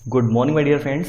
Good morning my dear friends,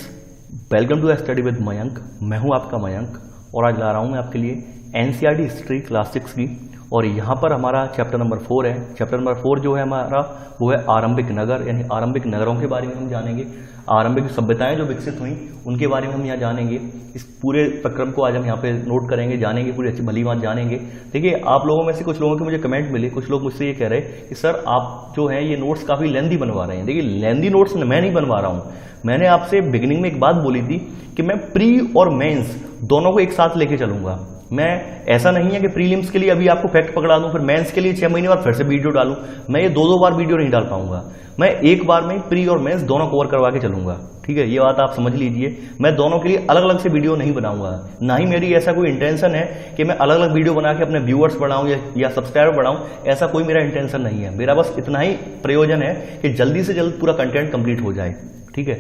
welcome to study with Mayank. मैं हूं आपका मयंक और आज ला रहा हूं मैं आपके लिए एनसीईआरटी हिस्ट्री क्लास 6 की। और यहाँ पर हमारा चैप्टर नंबर 4 है। चैप्टर नंबर 4 जो है हमारा वो है आरंभिक नगर, यानी आरंभिक नगरों के बारे में हम जानेंगे। आरंभिक सभ्यताएं जो विकसित हुई उनके बारे में हम यहाँ जानेंगे। इस पूरे प्रक्रम को आज हम यहाँ पे नोट करेंगे, जानेंगे, पूरी अच्छी भली बात जानेंगे। देखिए, आप लोगों में से कुछ लोगों के मुझे कमेंट मिले, कुछ लोग मुझसे ये कह रहे हैं कि सर आप जो है ये नोट्स काफ़ी लेंदी बनवा रहे हैं। देखिए, लेंदी नोट्स मैं नहीं बनवा रहा हूँ। मैंने आपसे बिगिनिंग में एक बात बोली थी कि मैं प्री और मेंस दोनों को एक साथ लेके चलूंगा। मैं ऐसा नहीं है कि प्रीलिम्स के लिए अभी आपको फैक्ट पकड़ा दूं, फिर मेंस के लिए 6 महीने बाद फिर से वीडियो डालूं। मैं ये दो बार वीडियो नहीं डाल पाऊंगा। मैं एक बार में प्री और मेंस दोनों कवर करवा के चलूंगा। ठीक है, ये बात आप समझ लीजिए। मैं दोनों के लिए अलग अलग से वीडियो नहीं बनाऊंगा, ना ही मेरी ऐसा कोई इंटेंशन है कि मैं अलग अलग वीडियो बना के अपने व्यूअर्स बढ़ाऊं या सब्सक्राइबर बढ़ाऊं। ऐसा कोई मेरा इंटेंशन नहीं है। मेरा बस इतना ही प्रयोजन है कि जल्दी से जल्द पूरा कंटेंट कंप्लीट हो जाए। ठीक है,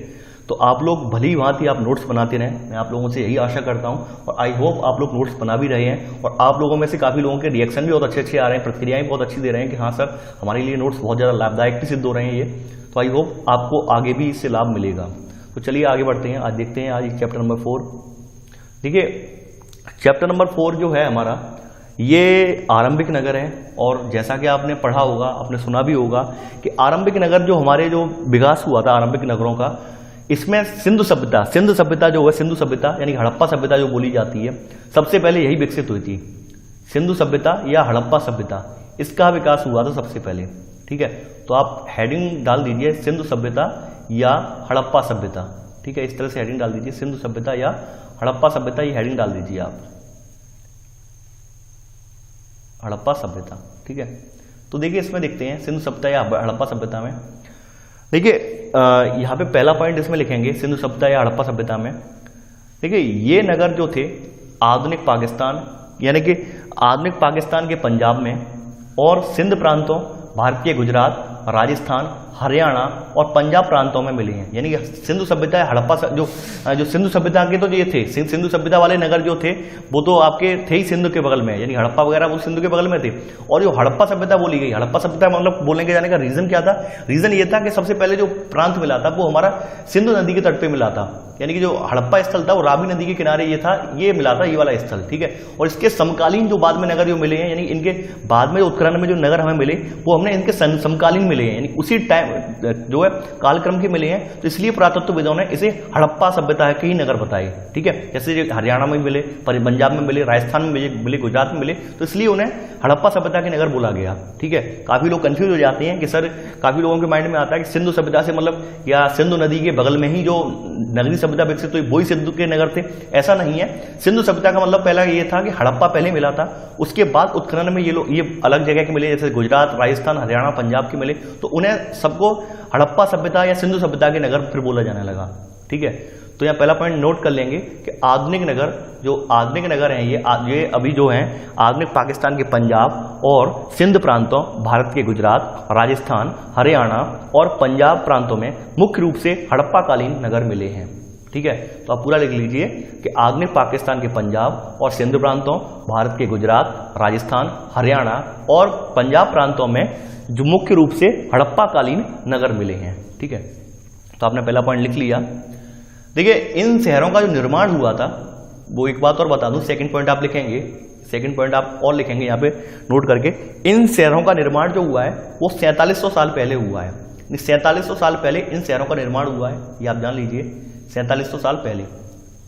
तो आप लोग भली भांति आप नोट्स बनाते रहें, मैं आप लोगों से यही आशा करता हूं। और आई होप आप लोग नोट्स बना भी रहे हैं और आप लोगों में से काफ़ी लोगों के रिएक्शन भी बहुत अच्छे आ रहे हैं, प्रतिक्रियाएं बहुत अच्छी दे रहे हैं कि हाँ सर हमारे लिए नोट्स बहुत ज़्यादा लाभदायक भी सिद्ध हो रहे हैं ये। तो आई होप आपको आगे भी इससे लाभ मिलेगा। तो चलिए आगे बढ़ते हैं। आज देखते हैं आज चैप्टर नंबर 4। देखिए, चैप्टर नंबर 4 जो है हमारा ये आरंभिक नगर है। और जैसा कि आपने पढ़ा होगा, आपने सुना भी होगा कि आरंभिक नगर जो हमारे जो विकास हुआ था आरंभिक नगरों का, इसमें सिंधु सभ्यता जो है, सिंधु सभ्यता यानी हड़प्पा सभ्यता जो बोली जाती है, सबसे पहले यही विकसित हुई थी। सिंधु सभ्यता या हड़प्पा सभ्यता, इसका विकास हुआ था सबसे पहले। ठीक है, तो आप हेडिंग डाल दीजिए सिंधु सभ्यता या हड़प्पा सभ्यता। ठीक है, इस तरह से हेडिंग डाल दीजिए सिंधु सभ्यता या हड़प्पा सभ्यता, ये हेडिंग डाल दीजिए आप, हड़प्पा सभ्यता। ठीक है, तो देखिए इसमें देखते हैं सिंधु सभ्यता या हड़प्पा सभ्यता में। देखिए यहाँ पे पहला पॉइंट इसमें लिखेंगे सिंधु सभ्यता या हड़प्पा सभ्यता में। देखिए, ये नगर जो थे आधुनिक पाकिस्तान यानी कि आधुनिक पाकिस्तान के पंजाब में और सिंध प्रांतों, भारत के गुजरात, राजस्थान, हरियाणा और पंजाब प्रांतों में मिले हैं। यानी सिंधु सभ्यता हड़प्पा जो सिंधु सभ्यता के तो ये थे, सिंधु सभ्यता वाले नगर जो थे वो तो आपके थे ही सिंधु के बगल में, यानी हड़प्पा वगैरह वो सिंधु के बगल में थे। और जो हड़प्पा सभ्यता बोली गई, हड़प्पा सभ्यता मतलब बोलने के जाने का रीजन क्या था? रीजन ये था कि सबसे पहले जो प्रांत मिला था वो हमारा सिंधु नदी के तट पे मिला था। यानी कि जो हड़प्पा स्थल था वो रावी नदी के किनारे ये मिला था, ये वाला स्थल। ठीक है, और इसके समकालीन जो बाद में नगर जो मिले हैं, यानी इनके बाद में उत्खनन में जो नगर हमें मिले वो हमने इनके समकालीन मिले हैं, यानी उसी टाइम जो है कालक्रम के मिले हैं। तो इसलिए पुरातत्वविदों ने इसे हड़प्पा सभ्यता के ही नगर बताए। ठीक है, जैसे हरियाणा में मिले, पंजाब में मिले, राजस्थान में मिले, गुजरात में मिले, तो इसलिए उन्हें हड़प्पा सभ्यता के नगर बोला गया। ठीक है, काफी लोग कंफ्यूज हो जाते हैं कि सर, काफी लोगों के माइंड में आता है कि सिंधु सभ्यता से मतलब या सिंधु नदी के बगल में ही जो नगरी सभ्यता विकसित हुई वही सिंधु के नगर थे। ऐसा नहीं है। सिंधु सभ्यता का मतलब पहला ये था कि हड़प्पा पहले मिला था, उसके बाद उत्खनन में ये अलग जगह के मिले, जैसे गुजरात, राजस्थान, हरियाणा, पंजाब के मिले, तो उन्हें सबको हड़प्पा सभ्यता या सिंधु सभ्यता के नगर फिर बोला जाने लगा। ठीक है, तो यहाँ पहला पॉइंट नोट कर लेंगे कि आधुनिक नगर, जो आधुनिक नगर हैं ये अभी जो हैं आधुनिक पाकिस्तान के पंजाब और सिंध प्रांतों, भारत के गुजरात, राजस्थान, हरियाणा और पंजाब प्रांतों में मुख्य रूप से हड़प्पाकालीन नगर मिले हैं। ठीक है, तो आप पूरा लिख लीजिए कि आधुनिक पाकिस्तान के पंजाब और सिंध प्रांतों, भारत के गुजरात, राजस्थान, हरियाणा और पंजाब प्रांतों में जो मुख्य रूप से हड़प्पाकालीन नगर मिले हैं। ठीक है, तो आपने पहला पॉइंट लिख लिया। देखिए, इन शहरों का जो निर्माण हुआ था, वो एक बात और बता दूं, सेकंड पॉइंट आप लिखेंगे, सेकंड पॉइंट आप और लिखेंगे यहाँ पे नोट करके। इन शहरों का निर्माण जो हुआ है वो 4700 साल पहले हुआ है। 4700 साल पहले इन शहरों का निर्माण हुआ है, ये आप जान लीजिए, 4700 साल पहले।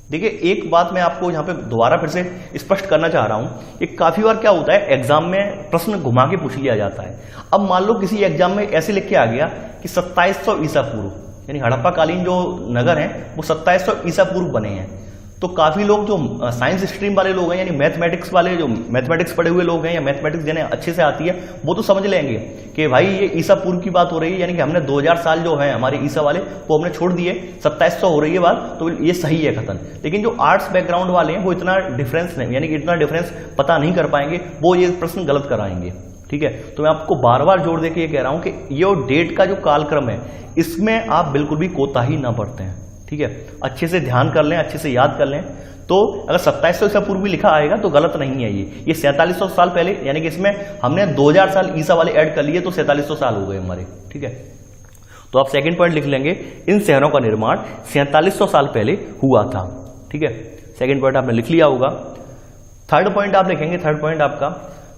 देखिए, एक बात मैं आपको यहाँ पे दोबारा फिर से स्पष्ट करना चाह रहा हूँ कि काफी बार क्या होता है, एग्जाम में प्रश्न घुमा के पूछ लिया जाता है। अब मान लो किसी एग्जाम में ऐसे लिख के आ गया कि 2700 ईसा पूर्व, यानी हड़प्पाकालीन जो नगर हैं वो 2700 ईसा पूर्व बने हैं। तो काफी लोग जो साइंस स्ट्रीम वाले लोग हैं, यानी मैथमेटिक्स वाले, जो मैथमेटिक्स पढ़े हुए लोग हैं या मैथमेटिक्स जिन्हें अच्छे से आती है, वो तो समझ लेंगे कि भाई ये ईसा पूर्व की बात हो रही है, यानी कि हमने 2000 साल जो है हमारे ईसा वाले वो हमने छोड़ दिए, 2700 हो रही है बात, तो ये सही है कथन। लेकिन जो आर्ट्स बैकग्राउंड वाले हैं वो इतना डिफरेंस नहीं, यानी कि इतना डिफरेंस पता नहीं कर पाएंगे, वो ये प्रश्न गलत कराएंगे। ठीक है, तो मैं आपको बार बार जोड़ देके ये कह रहा हूं कि ये डेट का जो कालक्रम है इसमें आप बिल्कुल भी कोताही ना बरतें। ठीक है, अच्छे से ध्यान कर लें, अच्छे से याद कर लें। तो अगर 2700 ईसा पूर्व भी लिखा आएगा तो गलत नहीं है। ये 4700 साल पहले, यानी कि इसमें हमने 2000 साल ईसा वाले ऐड कर लिए तो 4700 साल हो गए हमारे। ठीक है, तो आप सेकंड पॉइंट लिख लेंगे, इन शहरों का निर्माण 4700 साल पहले हुआ था। ठीक है, सेकंड पॉइंट आपने लिख लिया होगा। थर्ड पॉइंट आप लिखेंगे, थर्ड पॉइंट आपका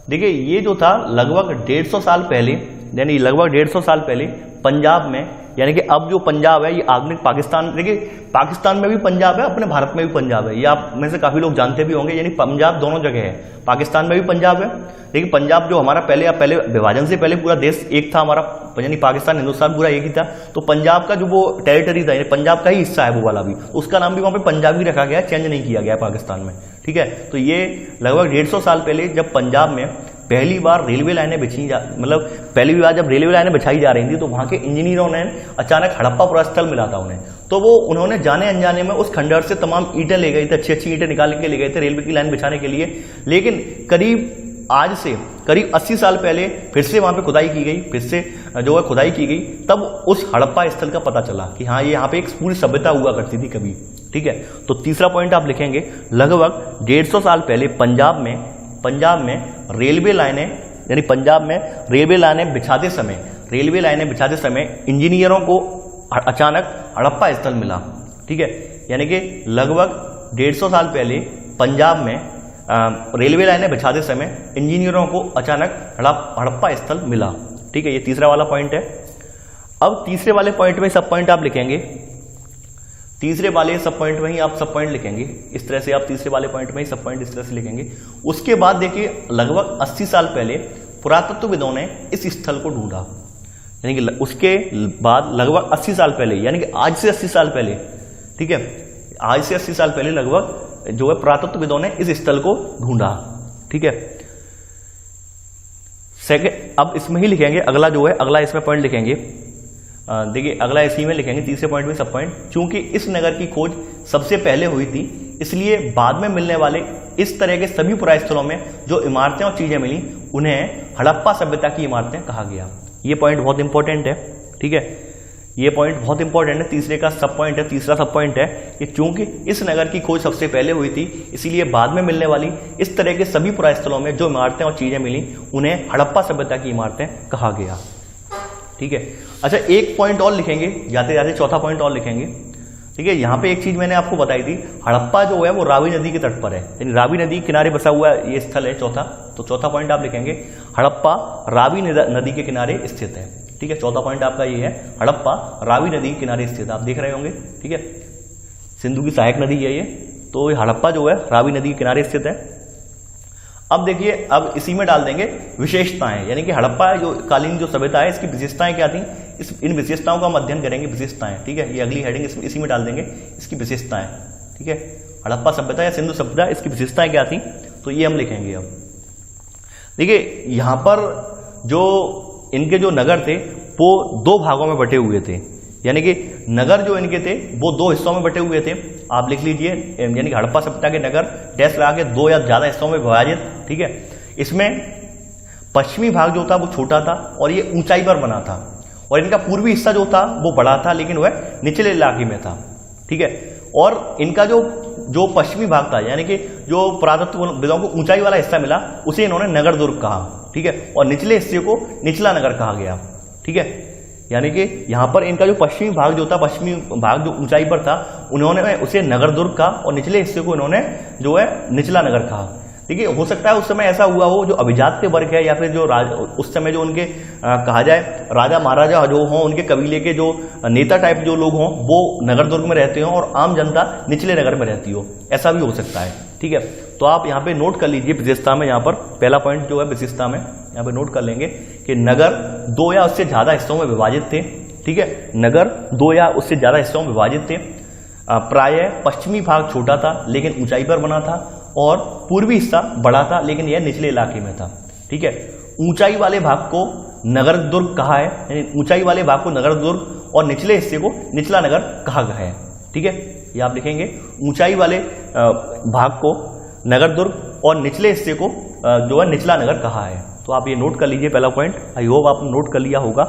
देखिए, ये जो था लगभग 150 साल पहले, यानी लगभग 150 साल पहले पंजाब में, यानी कि अब जो पंजाब है ये आधुनिक पाकिस्तान, देखिए पाकिस्तान में भी पंजाब है, अपने भारत में भी पंजाब है, ये आप में से काफी लोग जानते भी होंगे, यानी पंजाब दोनों जगह है, पाकिस्तान में भी पंजाब है। लेकिन पंजाब जो हमारा पहले विभाजन से पहले पूरा देश एक था हमारा, यानी पाकिस्तान हिंदुस्तान पूरा एक ही था, तो पंजाब का जो वो टेरिटरी था, पंजाब का ही हिस्सा है वो वाला भी, तो उसका नाम भी वहां पे पंजाबी रखा गया है, चेंज नहीं किया गया पाकिस्तान में। ठीक है, तो ये लगभग 150 साल पहले जब पंजाब में पहली बार रेलवे लाइनें बिछी मतलब पहली बार जब रेलवे लाइनें बिछाई जा रही थी, तो वहां के इंजीनियरों ने अचानक हड़प्पा पुरास्थल मिला था उन्हें, तो वो उन्होंने जाने अनजाने में उस खंडहर से तमाम ईंटें ले गए थे, अच्छी अच्छी ईंटें निकाल के ले गए थे रेलवे की लाइन बिछाने के लिए। लेकिन आज से करीब 80 साल पहले फिर से वहां पे खुदाई की गई, फिर से जो है खुदाई की गई, तब उस हड़प्पा स्थल का पता चला कि हाँ, ये यहाँ पे एक पूरी सभ्यता हुआ करती थी कभी। ठीक है, तो तीसरा पॉइंट आप लिखेंगे, लगभग 150 साल पहले पंजाब में रेलवे लाइनें, यानी पंजाब में रेलवे लाइनें बिछाते समय इंजीनियरों को अचानक हड़प्पा स्थल मिला। ठीक है, यानी कि लगभग 150 साल पहले पंजाब में रेलवे लाइनें बिछाते समय इंजीनियरों को अचानक हड़प्पा स्थल मिला। ठीक है, ये तीसरा वाला पॉइंट है। अब तीसरे वाले पॉइंट में सब पॉइंट आप लिखेंगे, तीसरे वाले सब पॉइंट में ही आप सब पॉइंट लिखेंगे, इस तरह से आप तीसरे वाले पॉइंट में ही सब पॉइंट इस तरह से लिखेंगे। उसके बाद देखिए, लगभग 80 साल पहले पुरातत्वविदों ने इस स्थल को ढूंढा, यानी कि उसके बाद लगभग 80 साल पहले, यानी कि आज से 80 साल पहले, ठीक है, आज से 80 साल पहले लगभग जो है पुरातत्वविदों ने इस स्थल को ढूंढा। ठीक है, सेकंड, अब इसमें ही लिखेंगे अगला जो है, अगला इसमें पॉइंट लिखेंगे, देखिए अगला इसी में लिखेंगे, तीसरे पॉइंट में सब पॉइंट, चूंकि इस नगर की खोज सबसे पहले हुई थी, इसलिए बाद में मिलने वाले इस तरह के सभी पुरास्थलों में जो इमारतें और चीजें मिली उन्हें हड़प्पा सभ्यता की इमारतें कहा गया। ये पॉइंट बहुत इंपॉर्टेंट है। ठीक है, ये पॉइंट बहुत इंपॉर्टेंट है, तीसरे का सब पॉइंट है, तीसरा सब पॉइंट है कि चूंकि इस नगर की खोज सबसे पहले हुई थी, इसीलिए बाद में मिलने वाली इस तरह के सभी पुरास्थलों में जो इमारतें और चीजें मिली उन्हें हड़प्पा सभ्यता की इमारतें कहा गया। ठीक है, अच्छा एक पॉइंट और लिखेंगे, जाते जाते चौथा पॉइंट और लिखेंगे। ठीक है, यहाँ पे एक चीज मैंने आपको बताई थी, हड़प्पा जो है वो रावी नदी के तट पर है, यानी रावी नदी किनारे बसा हुआ ये स्थल है चौथा, तो चौथा पॉइंट आप लिखेंगे, हड़प्पा रावी नदी के किनारे स्थित है। ठीक है, चौथा पॉइंट आपका ये है, हड़प्पा रावी नदी के किनारे स्थित, आप देख रहे होंगे। ठीक है, सिंधु की सहायक नदी है ये, तो हड़प्पा जो है रावी नदी के किनारे स्थित है। अब देखिए, अब इसी में डाल देंगे विशेषताएं, यानी कि हड़प्पा जो कालीन जो सभ्यता है इसकी विशेषताएं क्या थी, इन विशेषताओं का हम अध्ययन करेंगे, विशेषताएं। ठीक है, ये अगली हेडिंग इसी में डाल देंगे, इसकी विशेषताएं। ठीक है, हड़प्पा सभ्यता या सिंधु सभ्यता, इसकी विशेषताएं क्या थी, तो ये हम लिखेंगे। अब देखिए, यहां पर जो इनके जो नगर थे वो दो भागों में बटे हुए थे, यानी कि नगर जो इनके थे वो दो हिस्सों में बटे हुए थे, आप लिख लीजिए, यानी कि हड़प्पा सभ्यता के नगर डैश लगा के दो या ज्यादा हिस्सों में विभाजित। ठीक है, इसमें पश्चिमी भाग जो था वो छोटा था और ये ऊंचाई पर बना था, और इनका पूर्वी हिस्सा जो था वो बड़ा था, लेकिन वह निचले इलाके में था। ठीक है, और इनका जो पश्चिमी भाग था, यानी कि जो पुरातत्वविदों को ऊंचाई वाला हिस्सा मिला, उसे इन्होंने नगर दुर्ग कहा। ठीक है, और निचले हिस्से को निचला नगर कहा गया। ठीक है, यानी कि यहां पर इनका जो पश्चिमी भाग जो था, पश्चिमी भाग जो ऊंचाई पर था, उन्होंने उसे नगर दुर्ग कहा, और निचले हिस्से को इन्होंने जो है निचला नगर कहा। देखिए, हो सकता है उस समय ऐसा हुआ हो, जो अभिजात्य वर्ग है या फिर जो उस समय जो उनके कहा जाए राजा महाराजा जो हों, उनके कबीले के जो नेता टाइप जो लोग हों, वो नगर दुर्ग में रहते हों और आम जनता निचले नगर में रहती हो, ऐसा भी हो सकता है। ठीक है, तो आप यहाँ पे नोट कर लीजिए विशेषता में, यहाँ पर पहला पॉइंट जो है विशेषता में यहाँ पे नोट कर लेंगे कि नगर दो या उससे ज्यादा हिस्सों में विभाजित थे। ठीक है, नगर दो या उससे ज्यादा हिस्सों में विभाजित थे, प्रायः पश्चिमी भाग छोटा था लेकिन ऊंचाई पर बना था, और पूर्वी हिस्सा बड़ा था लेकिन यह निचले इलाके में था। ठीक है, ऊंचाई वाले भाग को नगर दुर्ग कहा है, यानी ऊंचाई वाले भाग को नगर दुर्ग और निचले हिस्से को निचला नगर कहा गया है। ठीक है, ये आप लिखेंगे, ऊंचाई वाले भाग को नगर दुर्ग और निचले हिस्से को जो है निचला नगर कहा है। तो आप ये नोट कर लीजिए पहला पॉइंट, आई होप आपने नोट कर लिया होगा।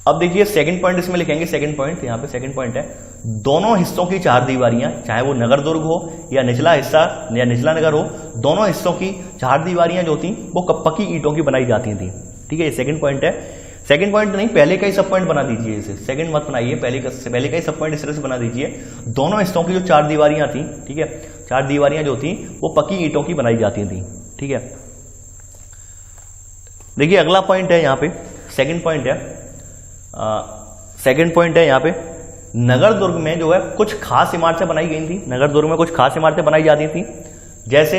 अब देखिए सेकंड पॉइंट इसमें लिखेंगे, सेकंड पॉइंट यहाँ पे सेकंड पॉइंट है, दोनों हिस्सों की चार दीवारियां, चाहे वो नगर दुर्ग हो या निचला हिस्सा या निचला नगर हो, दोनों हिस्सों की चार दीवारियां जो थी वो पक्की ईंटों की बनाई जाती थी। ठीक है, ये सेकंड पॉइंट है। सेकंड पॉइंट नहीं, पहले का ही सब पॉइंट बना दीजिए इसे, सेकंड मत बनाइए, पहले का ही सब पॉइंट इस तरह से बना दीजिए। दोनों हिस्सों की जो 4 दीवारियां थी, ठीक है, 4 दीवारियां जो थी वो पक्की ईंटों की बनाई जाती थी, ठीक है। देखिए अगला पॉइंट है यहाँ पे, सेकंड पॉइंट है यहाँ पे, नगर दुर्ग में जो है कुछ खास इमारतें बनाई गई थी, नगर दुर्ग में कुछ खास इमारतें बनाई जाती थी। जैसे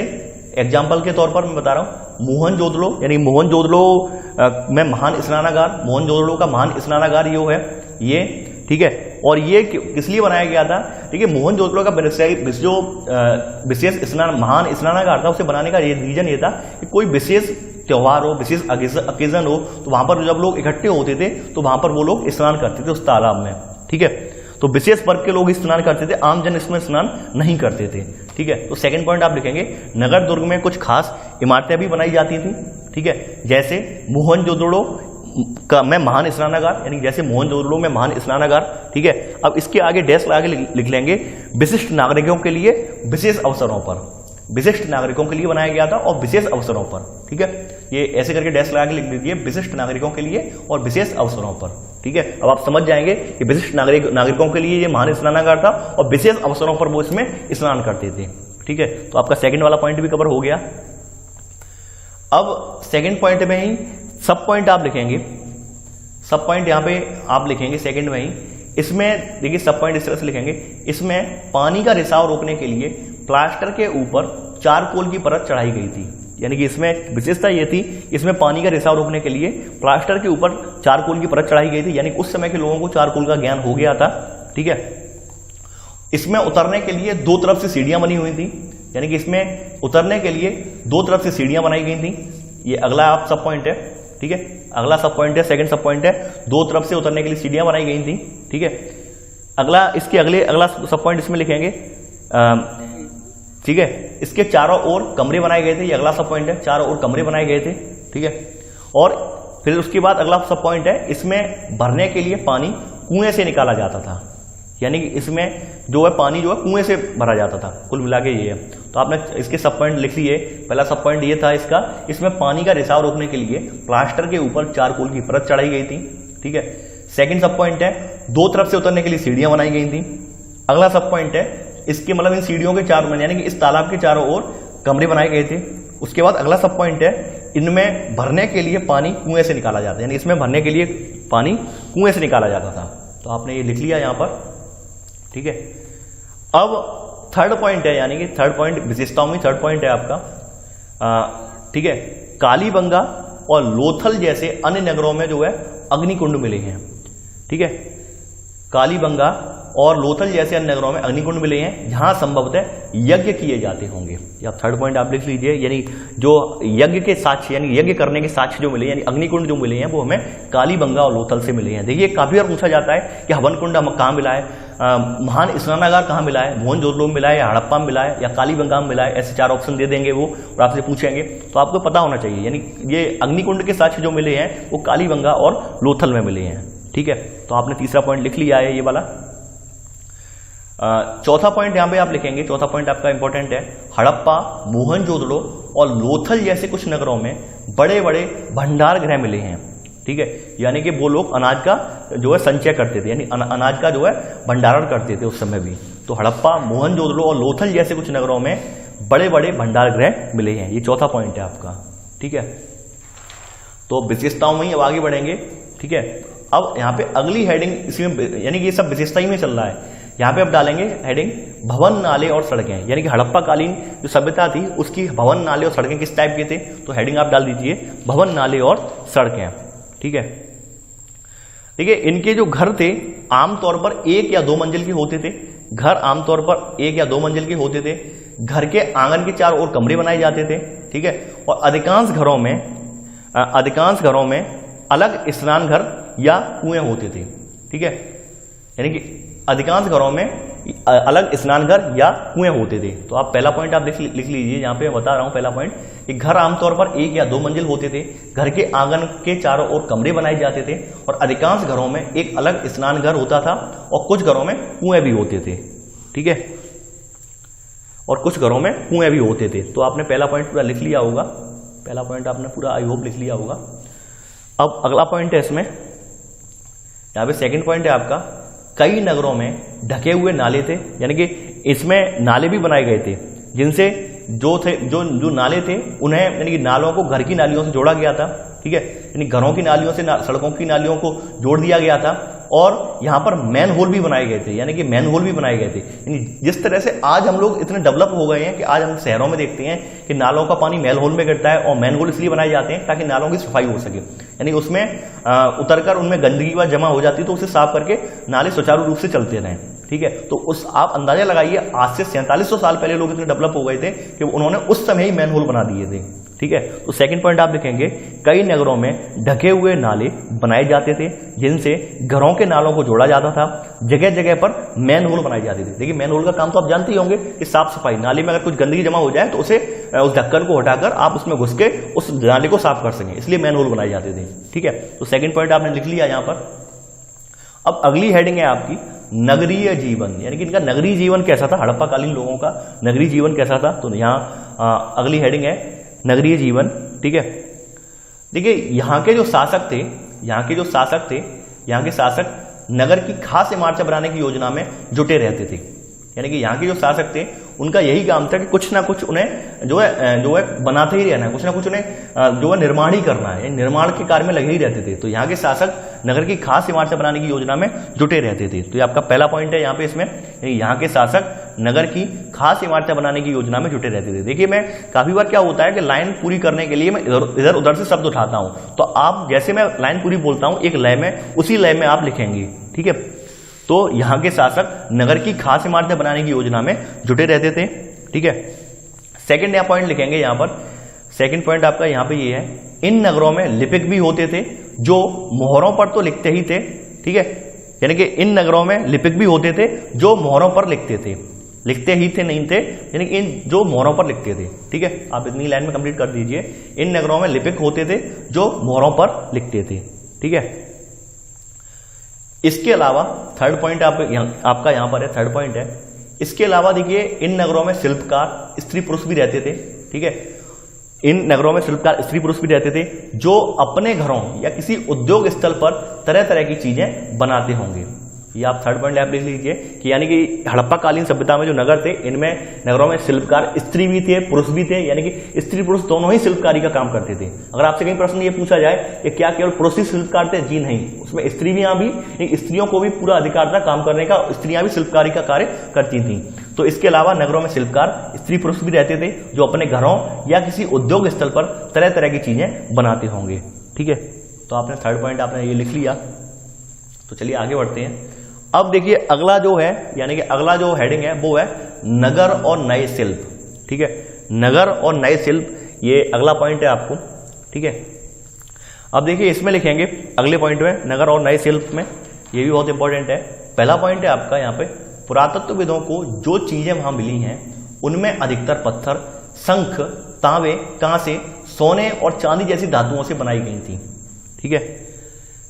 एग्जाम्पल के तौर पर मैं बता रहा हूं, मोहनजोदड़ो, यानी मोहनजोदड़ो में महान स्नानागार, मोहनजोदड़ो का महान स्नानागार यो है ये, ठीक है। और ये किस लिए बनाया गया था, ठीक है, मोहनजोदड़ो का जो विशेष महान स्नानागार था, उसे बनाने का रीजन ये था कि कोई विशेष त्योहार हो, विशेष ओकेजन हो, तो वहां पर जब लोग इकट्ठे होते थे तो वहां पर वो लोग स्नान करते थे उस तालाब में, ठीक है। तो विशेष वर्ग के लोग स्नान करते थे, आम जन इसमें स्नान नहीं करते थे, ठीक है। तो सेकंड पॉइंट आप लिखेंगे, नगर दुर्ग में कुछ खास इमारतें भी बनाई जाती थी, ठीक है, जैसे मोहनजोदड़ो में महान स्नानागार, यानी जैसे मोहनजोदड़ो में महान स्नानागार, ठीक है। अब इसके आगे डैश लगा के लिख लेंगे, विशिष्ट नागरिकों के लिए विशेष अवसरों पर, विशिष्ट नागरिकों के लिए बनाया गया था और विशेष अवसरों पर, ठीक है। ये ऐसे करके डैश लगा के लिख दीजिए, विशिष्ट नागरिकों के लिए और विशेष अवसरों पर, ठीक है। अब आप समझ जाएंगे कि विशिष्ट नागरिकों के लिए ये महान स्नानागार था और विशेष अवसरों पर वो इसमें स्नान करते थे, ठीक है। तो आपका सेकंड वाला पॉइंट भी कवर हो गया। अब सेकंड पॉइंट में ही सब पॉइंट आप लिखेंगे, सब पॉइंट यहां पे आप लिखेंगे सेकंड में ही। इसमें देखिए सब पॉइंट इस तरह से लिखेंगे, इसमें पानी का रिसाव रोकने के लिए प्लास्टर के ऊपर चारकोल की परत चढ़ाई गई थी, यानी कि इसमें विशेषता ये थी, इसमें पानी का रिसाव रोकने के लिए प्लास्टर के ऊपर चारकोल की परत चढ़ाई गई थी, यानी उस समय के लोगों को चारकोल का ज्ञान हो गया था, ठीक है। इसमें उतरने के लिए 2 तरफ से सीढ़ियां बनी हुई थी, यानी कि इसमें उतरने के लिए 2 तरफ से सीढ़ियां बनाई गई थी। ये अगला आप सब पॉइंट है, ठीक है, अगला सब पॉइंट है, सेकंड सब पॉइंट है, 2 तरफ से उतरने के लिए सीढ़ियां बनाई गई थी, ठीक है। अगला इसके अगला सब पॉइंट इसमें लिखेंगे, ठीक है, इसके चारों ओर कमरे बनाए गए थे, ये अगला सब पॉइंट है, चारों ओर कमरे बनाए गए थे, ठीक है। और फिर उसके बाद अगला सब पॉइंट है, इसमें भरने के लिए पानी कुएं से निकाला जाता था, यानी कि इसमें जो है पानी जो है कुएं से भरा जाता था, कुल मिला के ये है। तो आपने इसके सब पॉइंट लिख लिए। पहला सब पॉइंट ये था इसका, इसमें पानी का रिसाव रोकने के लिए प्लास्टर के ऊपर चारकोल की परत चढ़ाई गई थी, ठीक है। सेकंड सब पॉइंट है, 2 तरफ से उतरने के लिए सीढ़ियां बनाई गई थी। अगला सब पॉइंट है, इसके मतलब इन सीढ़ियों के चारों, यानी कि इस तालाब के चारों ओर कमरे बनाए गए थे। उसके बाद अगला सब पॉइंट है, इनमें भरने के लिए पानी कुएं से निकाला जाता है, यानी इसमें भरने के लिए पानी कुएं से निकाला जाता था। तो आपने ये लिख लिया यहां पर, ठीक है। अब थर्ड पॉइंट है, यानी कि थर्ड पॉइंट विशेषताओं में थर्ड पॉइंट है आपका, ठीक है, कालीबंगा और लोथल जैसे अन्य नगरों में जो है अग्निकुंड मिले हैं, ठीक है। कालीबंगा और लोथल जैसे अन्य नगरों में अग्निकुंड मिले हैं जहां संभवतः यज्ञ किए जाते होंगे। या थर्ड पॉइंट आप लिख लीजिए, यानी जो यज्ञ के साक्ष्य, यानी यज्ञ करने के साक्ष्य जो मिले, यानी अग्निकुंड जो मिले हैं वो हमें कालीबंगा और लोथल से मिले हैं। देखिए काफी बार पूछा जाता है कि हवन कुंड कहाँ मिला है, महान स्नानागार कहाँ मिला है, मोहनजोदड़ो में मिला है या हड़प्पा में मिला है या कालीबंगा में मिला है, ऐसे 4 ऑप्शन दे देंगे वो और आपसे पूछेंगे, तो आपको पता होना चाहिए। यानी ये अग्निकुंड के साक्ष्य जो मिले हैं वो कालीबंगा और लोथल में मिले हैं, ठीक है। तो आपने तीसरा पॉइंट लिख लिया है ये वाला। चौथा पॉइंट यहां पे आप लिखेंगे, चौथा पॉइंट आपका इंपॉर्टेंट है, हड़प्पा, मोहनजोदड़ो और लोथल जैसे कुछ नगरों में बड़े बड़े भंडार गृह मिले हैं, ठीक है। यानी कि वो लोग अनाज का जो है संचय करते थे, यानी अनाज का जो है भंडारण करते थे उस समय भी। तो हड़प्पा, मोहनजोदड़ो और लोथल जैसे कुछ नगरों में बड़े बड़े भंडार गृह मिले हैं, ये चौथा पॉइंट है आपका, ठीक है। तो विशेषताओं में ही अब आगे बढ़ेंगे, ठीक है। अब यहाँ पे अगली हेडिंग इसमें, यानी कि ये सब विशेषता ही में चल रहा है, यहाँ पे अब डालेंगे हेडिंग भवन, नाले और सड़कें, यानी कि हड़प्पा कालीन जो सभ्यता थी उसकी भवन, नाले और सड़कें किस टाइप के थे, तो हेडिंग आप डाल दीजिए भवन, नाले और सड़कें, ठीक है। देखिए इनके जो घर थे आमतौर पर 1 या 2 मंजिल के होते थे, घर आमतौर पर 1 या 2 मंजिल के होते थे। घर के आंगन के चारों ओर कमरे बनाए जाते थे, ठीक है। और अधिकांश घरों में अलग स्नान घर या कुएं होते थे, ठीक है। यानी कि अधिकांश घरों में अलग स्नान घर या कुएं होते थे। तो आप पहला पॉइंट आप लिख लीजिए, यहाँ पे मैं बता रहा हूं पहला पॉइंट कि घर आमतौर पर 1 या 2 मंजिल होते थे, घर के आंगन के चारों ओर कमरे बनाए जाते थे और अधिकांश घरों में एक अलग स्नान घर होता था और कुछ घरों में कुएं भी होते थे, ठीक है। और कुछ घरों में कुएं भी होते थे। तो आपने पहला पॉइंट पूरा लिख लिया होगा, पहला पॉइंट आपने पूरा आई होप लिख लिया होगा। अब अगला पॉइंट है इसमें, यहाँ पे सेकंड पॉइंट है आपका, कई नगरों में ढके हुए नाले थे, यानी कि इसमें नाले भी बनाए गए थे जिनसे जो नाले थे उन्हें, यानी कि नालों को घर की नालियों से जोड़ा गया था, ठीक है, यानी घरों की नालियों से सड़कों की नालियों को जोड़ दिया गया था। और यहां पर मैन होल भी बनाए गए थे, यानी कि मैन होल भी बनाए गए थे। यानी जिस तरह से आज हम लोग इतने डेवलप हो गए हैं कि आज हम शहरों में देखते हैं कि नालों का पानी मैन होल में गिरता है, और मैन होल इसलिए बनाए जाते हैं ताकि नालों की सफाई हो सके, यानी उसमें उतरकर उनमें गंदगी वह जमा हो जाती है तो उसे साफ करके नाले सुचारू रूप से चलते रहें, ठीक है। तो उस आप अंदाजा लगाइए, आज से 4700 साल पहले लोग इतने डेवलप हो गए थे कि उन्होंने उस समय ही मैन होल बना दिए थे, ठीक है। तो सेकंड पॉइंट आप लिखेंगे, कई नगरों में ढके हुए नाले बनाए जाते थे जिनसे घरों के नालों को जोड़ा जाता था, जगह जगह पर मैन होल बनाए जाते थे। देखिए मैन होल का काम तो आप जानते ही होंगे कि साफ सफाई, नाले में अगर कुछ गंदगी जमा हो जाए तो उसे उस ढक्कन को हटाकर आप उसमें घुस के उस नाले को साफ कर सकें, इसलिए मैन होल बनाए जाते थे, ठीक है। तो सेकंड पॉइंट आपने लिख लिया यहां पर। अब अगली हेडिंग है आपकी नगरीय जीवन, यानी कि इनका नगरीय जीवन कैसा था, हड़प्पा कालीन लोगों का नगरीय जीवन कैसा था। तो यहाँ अगली हेडिंग है नगरीय जीवन, ठीक है। देखिए यहाँ के जो शासक थे, यहाँ के शासक नगर की खास इमारतें बनाने की योजना में जुटे रहते थे, यानी कि यहाँ के जो शासक थे उनका यही काम था कि कुछ ना कुछ उन्हें जो है बनाते ही रहना है, कुछ ना कुछ उन्हें जो है निर्माण ही करना है, निर्माण के कार्य में लगे ही रहते थे। तो यहाँ के शासक नगर की खास इमारतें बनाने की योजना में जुटे रहते थे। तो ये आपका पहला पॉइंट है यहाँ पे इसमें, यहाँ के शासक नगर की खास इमारतें बनाने की योजना में जुटे रहते थे। देखिए मैं काफी बार क्या होता है कि लाइन पूरी करने के लिए मैं इधर उधर से शब्द उठाता हूं, तो आप जैसे मैं लाइन पूरी बोलता हूं एक लय में, उसी लय में आप लिखेंगे, ठीक है। तो यहाँ के शासक नगर की खास इमारतें बनाने की योजना में जुटे रहते थे, ठीक है। सेकंड यहाँ पॉइंट लिखेंगे, यहाँ पर सेकंड पॉइंट आपका यहाँ पे ये है, इन नगरों में लिपिक भी होते थे जो मोहरों पर तो लिखते ही थे, ठीक है, यानी कि इन नगरों में लिपिक भी होते थे जो मोहरों पर लिखते थे, लिखते ही थे नहीं थे, यानी कि इन जो मोहरों पर लिखते थे, ठीक है। आप इतनी लाइन में कंप्लीट कर दीजिए, इन नगरों में लिपिक होते थे जो मोहरों पर लिखते थे, ठीक है। इसके अलावा थर्ड पॉइंट आपका यहां पर है, थर्ड पॉइंट है, इसके अलावा देखिए इन नगरों में शिल्पकार स्त्री पुरुष भी रहते थे, ठीक है। इन नगरों में शिल्पकार स्त्री पुरुष भी रहते थे जो अपने घरों या किसी उद्योग स्थल पर तरह तरह की चीजें बनाते होंगे। ये आप थर्ड पॉइंट आप लिख लीजिए कि यानी कि हड़प्पा कालीन सभ्यता में जो नगर थे इनमें नगरों में शिल्पकार स्त्री भी थे पुरुष भी थे, यानी कि स्त्री पुरुष दोनों ही शिल्पकारी का काम करते थे। अगर आपसे कहीं प्रश्न ये पूछा जाए कि क्या केवल पुरुष ही शिल्पकार थे, जी नहीं, उसमें स्त्रियां भी, स्त्रियों को भी पूरा अधिकार था काम करने का, स्त्रियां भी शिल्पकारी का कार्य करती थी। तो इसके अलावा नगरों में शिल्पकार स्त्री पुरुष भी रहते थे जो अपने घरों या किसी उद्योग स्थल पर तरह तरह की चीजें बनाते होंगे, ठीक है। तो आपने थर्ड पॉइंट आपने ये लिख लिया। तो चलिए आगे बढ़ते हैं। अब देखिए अगला जो है, यानी कि अगला जो हेडिंग है वो है नगर और नए शिल्प, ठीक है। नगर और नए शिल्प, ये अगला पॉइंट है आपको, ठीक है। अब देखिए इसमें लिखेंगे अगले पॉइंट में नगर और नए शिल्प में, ये भी बहुत इंपॉर्टेंट है। पहला पॉइंट है आपका यहाँ पे, पुरातत्वविदों को जो चीजें वहां मिली हैं उनमें अधिकतर पत्थर, शंख, तांबे, कांसे, सोने और चांदी जैसी धातुओं से बनाई गई थी, ठीक है।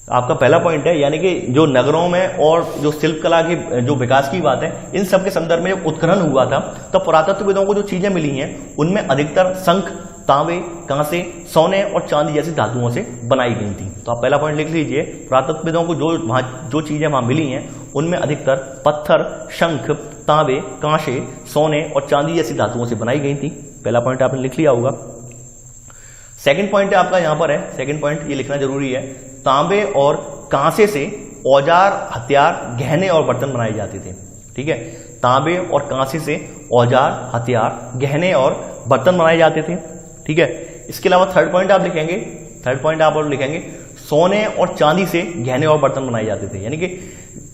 आपका पहला पॉइंट है, यानी कि जो नगरों में और जो शिल्पकला की जो विकास की बात है, इन सब के संदर्भ में जब उत्खनन हुआ था तो पुरातत्वविदों को जो चीजें मिली हैं उनमें अधिकतर शंख, तांबे, कांसे, सोने और चांदी जैसी धातुओं से बनाई गई थी। तो आप पहला पॉइंट लिख लीजिए, पुरातत्वविदों को जो चीजें वहां मिली हैं उनमें अधिकतर पत्थर, शंख, तांबे, कांसे, सोने और चांदी जैसी धातुओं से बनाई गई थी। पहला पॉइंट आपने लिख लिया होगा। सेकंड पॉइंट आपका यहां पर है, सेकंड पॉइंट ये लिखना जरूरी है, तांबे और कांसे से औजार, हथियार, गहने और बर्तन बनाए जाते थे, ठीक है। तांबे और कांसे से औजार, हथियार, गहने और बर्तन बनाए जाते थे, ठीक है। इसके अलावा थर्ड पॉइंट आप लिखेंगे, थर्ड पॉइंट आप और लिखेंगे सोने और चांदी से गहने और बर्तन बनाए जाते थे, यानी कि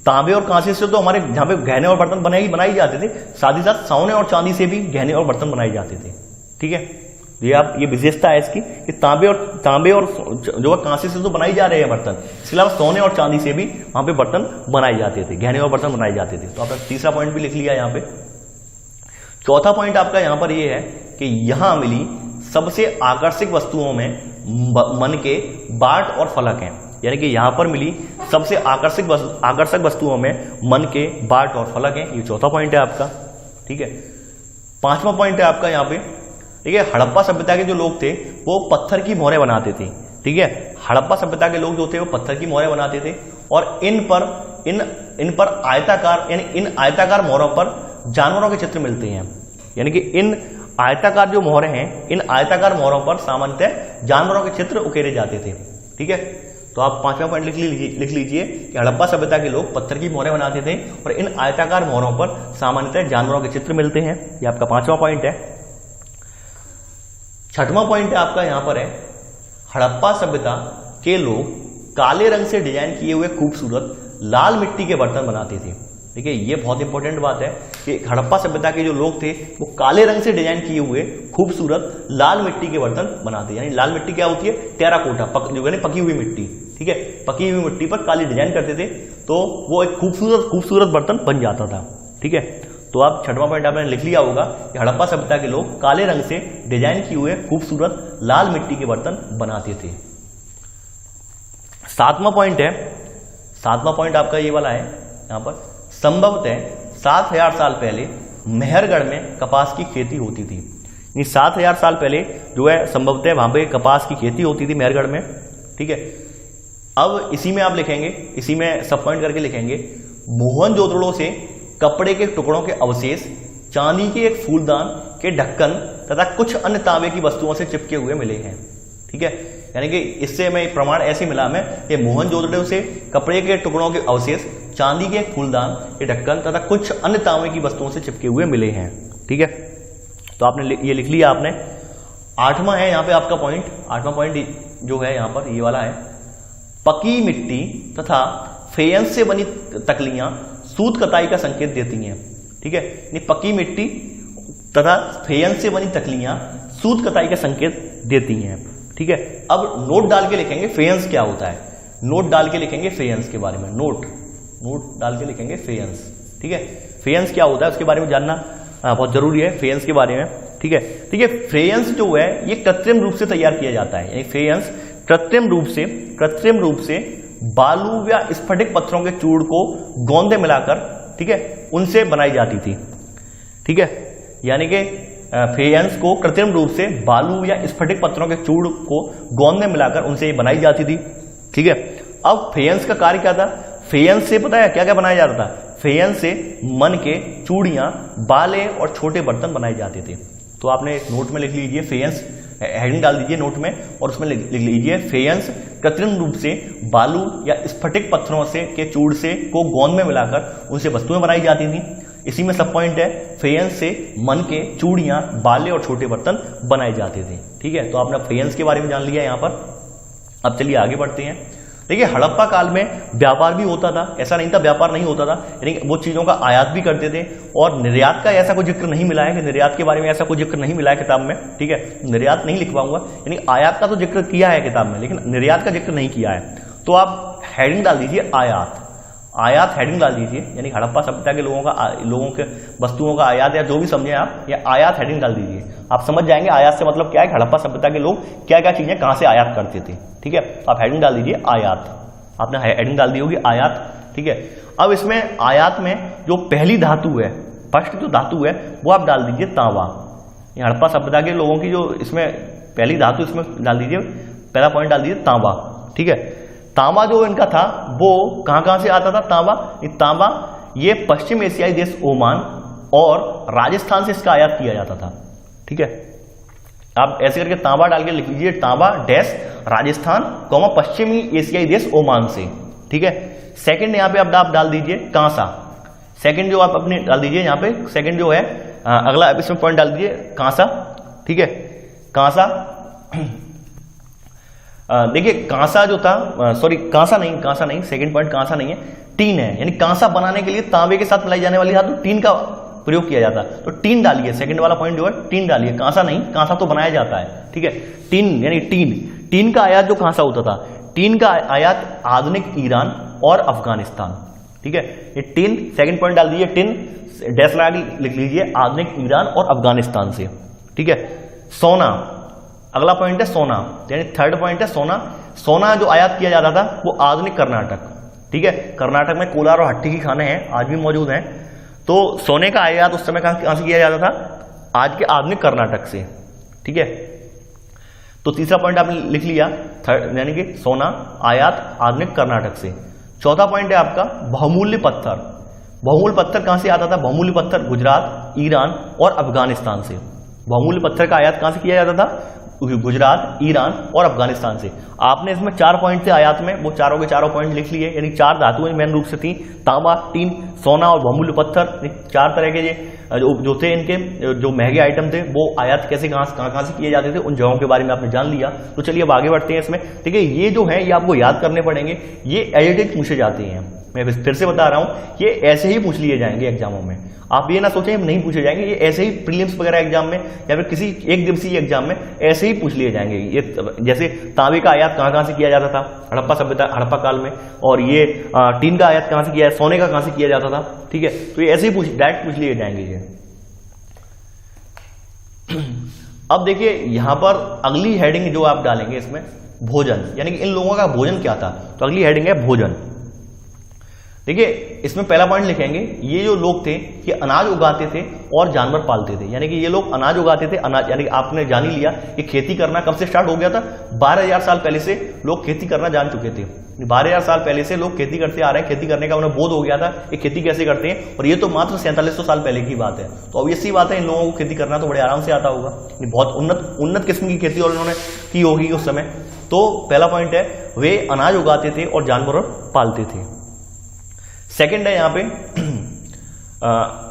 तांबे और कांसे से तो हमारे जहां पे गहने और बर्तन बनाए जाते थे, साथ ही साथ सोने और चांदी से भी गहने और बर्तन बनाए जाते थे, ठीक है। ये विशेषता है इसकी कि तांबे और जो कांसे से तो बनाई जा रहे हैं बर्तन, इसके अलावा सोने और चांदी से भी वहां पे बर्तन बनाए जाते थे, गहने और बर्तन बनाए जाते थे। तो आपने तीसरा पॉइंट भी लिख लिया यहाँ पे। चौथा पॉइंट आपका यहाँ पर ये है कि यहां मिली सबसे आकर्षक वस्तुओं में मन के बाट और फलक हैं, यानी कि यहां पर मिली सबसे आकर्षक वस्तुओं में मन के बाट और फलक हैं। ये चौथा पॉइंट है आपका, ठीक है। पांचवा पॉइंट है आपका यहाँ पे, ठीक है, हड़प्पा सभ्यता के जो लोग थे वो पत्थर की मोहरें बनाते थे, ठीक है। हड़प्पा सभ्यता के लोग जो थे वो पत्थर की मोहरें बनाते थे और इन पर आयताकार यानी इन आयताकार मोहरों पर जानवरों के चित्र मिलते हैं। यानी कि इन आयताकार जो मोहरें हैं, इन आयताकार मोहरों पर सामान्यतः जानवरों के चित्र उकेरे जाते थे। ठीक है, तो आप 5वां पॉइंट लिख लीजिए कि हड़प्पा सभ्यता के लोग पत्थर की मोहरें बनाते थे और इन आयताकार मोहरों पर सामान्यतः जानवरों के चित्र मिलते हैं। ये आपका 5वां पॉइंट है। 6वां पॉइंट है आपका यहां पर है, हड़प्पा सभ्यता के लोग काले रंग से डिजाइन किए हुए खूबसूरत लाल मिट्टी के बर्तन बनाते थे। देखिए, ये बहुत इंपॉर्टेंट बात है कि हड़प्पा सभ्यता के जो लोग थे वो काले रंग से डिजाइन किए हुए खूबसूरत लाल मिट्टी के बर्तन बनाते। यानी लाल मिट्टी क्या होती है? टेराकोटा, जो यानी पकी हुई मिट्टी। ठीक है, पकी हुई मिट्टी पर काली डिजाइन करते थे तो वो एक खूबसूरत बर्तन बन जाता था। ठीक है, तो आप 6वां पॉइंट आपने लिख लिया होगा कि हड़प्पा सभ्यता के लोग काले रंग से डिजाइन किए हुए खूबसूरत लाल मिट्टी के बर्तन बनाते थे। 7वां पॉइंट है, 7वां पॉइंट आपका ये वाला है यहां पर, संभवतः 7000 साल पहले मेहरगढ़ में कपास की खेती होती थी। 7000 साल पहले जो है संभवतः वहां पे कपास की खेती होती थी मेहरगढ़ में। ठीक है, अब इसी में आप लिखेंगे, इसी में सब पॉइंट करके लिखेंगे, मोहनजोदड़ो से कपड़े के टुकड़ों के अवशेष, चांदी के एक फूलदान के ढक्कन तथा कुछ अन्य तांबे की वस्तुओं से चिपके हुए मिले हैं। ठीक है, यानी कि इससे हमें प्रमाण ऐसे मिला हमें कि मोहनजोदड़ो से कपड़े के टुकड़ों के अवशेष, चांदी के एक फूलदान के ढक्कन तथा कुछ अन्य तांबे की वस्तुओं से चिपके हुए मिले हैं। ठीक है, तो आपने ये लिख लिया आपने। 8वां है यहाँ पे आपका पॉइंट, 8वां पॉइंट जो है यहाँ पर ये वाला है, पकी मिट्टी तथा फेयंस से बनी तकलियां सूत कताई का संकेत देती हैं। ठीक है, पकी मिट्टी तथा फेयंस से बनी तकलियां सूत कताई का संकेत देती हैं। ठीक है, अब नोट डाल के लिखेंगे फेयंस क्या होता है, नोट डाल के लिखेंगे फेयंस के बारे में, नोट डाल के लिखेंगे फेयंस। ठीक है, फेयंस क्या होता है उसके बारे में जानना बहुत जरूरी है, फेयंस के बारे में। ठीक है, देखिए फेयंस जो है ये कृत्रिम रूप से तैयार किया जाता है। यानी फेयंस कृत्रिम रूप से बालू या स्फटिक पत्थरों के चूड़ को गोंदे मिलाकर, ठीक है, उनसे बनाई जाती थी। ठीक है, यानी कि फेयंस को कृत्रिम रूप से बालू या स्फटिक पत्थरों के चूड़ को गोंद में मिलाकर उनसे बनाई जाती थी। ठीक है, अब फेयंस का कार्य क्या था? फेयंस से पता है क्या क्या बनाया जाता था? फेयंस से मन के चूड़ियां, बाले और छोटे बर्तन बनाए जाते थे। तो आपने नोट में लिख लीजिए फेयंस, हेडिंग डाल दीजिए नोट में और उसमें लिख लीजिए फेयंस कृत्रिम रूप से बालू या स्फटिक पत्थरों से के चूड़ से को गोंद में मिलाकर उनसे वस्तुएं बनाई जाती थी। इसी में सब पॉइंट है, फेयंस से मन के चूड़ियां, बाले और छोटे बर्तन बनाए जाते थे। ठीक है, तो आपने फेयंस के बारे में जान लिया यहाँ पर। अब चलिए आगे बढ़ते हैं। देखिए, हड़प्पा काल में व्यापार भी होता था, ऐसा नहीं था व्यापार नहीं होता था, यानी वो चीजों का आयात भी करते थे और निर्यात का ऐसा कोई जिक्र नहीं मिला है कि निर्यात के बारे में ऐसा कोई जिक्र नहीं मिला है किताब में। ठीक है, निर्यात नहीं लिख पाऊंगा, यानी आयात का तो जिक्र किया है किताब में लेकिन निर्यात का जिक्र नहीं किया है। तो आप हेडिंग डाल दीजिए आयात, आयात हेडिंग डाल दीजिए, यानी हड़प्पा सभ्यता के लोगों के वस्तुओं का आयात या जो भी समझे आप, या आयात हेडिंग डाल दीजिए। आप समझ जाएंगे आयात से मतलब क्या है, हड़प्पा सभ्यता के लोग क्या क्या चीजें कहां से आयात करते थे। ठीक है, आप हेडिंग डाल दीजिए आयात, आपने हेडिंग डाल दी होगी आयात। ठीक है, अब इसमें आयात में जो पहली धातु है, फर्स्ट जो धातु है वो आप डाल दीजिए तांबा। हड़प्पा सभ्यता के लोगों की जो इसमें पहली धातु इसमें डाल दीजिए, पहला पॉइंट डाल दीजिए तांबा। ठीक है, तांबा जो इनका था वो कहां से आता था? तांबा ये पश्चिम एशियाई देश ओमान और राजस्थान से इसका आयात किया जाता था। ठीक है, आप ऐसे करके तांबा डाल के लिख लीजिए, तांबा डैश राजस्थान कौमा पश्चिमी एशियाई देश ओमान से। ठीक है, सेकंड यहां पे आप डाल दीजिए कांसा, सेकंड जो आप अपने डाल दीजिए यहां पे, सेकंड जो है अगला इसमें पॉइंट डाल दीजिए कांसा। ठीक है, कांसा देखिए कांसा जो था, सॉरी कांसा नहीं, सेकंड पॉइंट कांसा नहीं है, टीन है। यानी कांसा बनाने के लिए तांबे के साथ मिलाई जाने वाली धातु टीन का प्रयोग किया जाता है, तो टीन डालिए, सेकंड वाला पॉइंट जो है टीन डालिए, कांसा नहीं, कांसा तो बनाया जाता है। ठीक है, टीन यानी टीन का आयात जो कहां से होता था? टीन का आयात आधुनिक ईरान और अफगानिस्तान। ठीक है, ये टीन, सेकंड पॉइंट डाल दीजिए टीन, डैश लगा लिख लीजिए आधुनिक ईरान और अफगानिस्तान से। ठीक है, सोना, अगला पॉइंट है सोना, यानी थर्ड पॉइंट है सोना। सोना जो आयात किया जाता था वो आधुनिक कर्नाटक। ठीक है, कर्नाटक में कोलार और हट्टी की खाने हैं, आज भी मौजूद हैं, तो सोने का आयात उस समय कहां से किया जाता था? आज के आधुनिक कर्नाटक से। ठीक है, तो तीसरा पॉइंट आपने लिख लिया यानी कि सोना आयात आधुनिक कर्नाटक से। चौथा पॉइंट है आपका बहुमूल्य पत्थर। बहुमूल्य पत्थर कहां से आता था? बहुमूल्य पत्थर गुजरात, ईरान और अफगानिस्तान से। बहुमूल्य पत्थर का आयात कहां से किया जाता था? गुजरात, ईरान और अफगानिस्तान से। आपने इसमें 4 पॉइंट थे आयात में, वो चारों के चारों पॉइंट लिख लिए, यानी 4 धातुएं मेन रूप से थी, तांबा, टीन, सोना और बहुमूल्य पत्थर। 4 तरह के जो थे इनके जो महंगे आइटम थे वो आयात कैसे कहां से किए जाते थे, उन जगहों के बारे में आपने जान लिया। तो चलिए अब आगे बढ़ते हैं इसमें। ठीक है, ये जो है ये आपको याद करने पड़ेंगे, ये एज इट इज पूछे जाते हैं। मैं फिर से बता रहा हूं, ये ऐसे ही पूछ लिए जाएंगे एग्जामों में। आप ये ना सोचें नहीं पूछे जाएंगे, ये ऐसे ही प्रीलिम्स वगैरह एग्जाम में या फिर किसी एक दिवसीय एग्जाम में ऐसे ही पूछ लिए जाएंगे। ये जैसे तांबे का आयात कहां से किया जाता था? हड़प्पा सभ्यता, हड़प्पा काल में। और ये टीन का आयात कहां से किया, सोने का कहां से किया जाता था? ठीक है, तो ये ऐसे ही डायरेक्ट पूछ लिए जाएंगे ये। अब देखिए यहां पर अगली हेडिंग जो आप डालेंगे इसमें भोजन, यानी कि इन लोगों का भोजन क्या था। तो अगली हेडिंग है भोजन। देखिए इसमें पहला पॉइंट लिखेंगे, ये जो लोग थे ये अनाज उगाते थे और जानवर पालते थे। यानी कि ये लोग अनाज उगाते थे, अनाज यानी कि आपने जान ही लिया कि खेती करना कब से स्टार्ट हो गया था? 12,000 साल पहले से लोग खेती करना जान चुके थे। 12,000 साल पहले से लोग खेती करते आ रहे हैं, खेती करने का उन्हें बोध हो गया था कि खेती कैसे करते हैं। और ये तो मात्र 4700 साल पहले की बात है। तो ऑब्वियस सी बात है इन लोगों को खेती करना तो बड़े आराम से आता होगा, बहुत उन्नत किस्म की खेती और उन्होंने की होगी उस समय। तो पहला पॉइंट है वे अनाज उगाते थे और जानवर पालते थे। सेकंड है यहाँ पे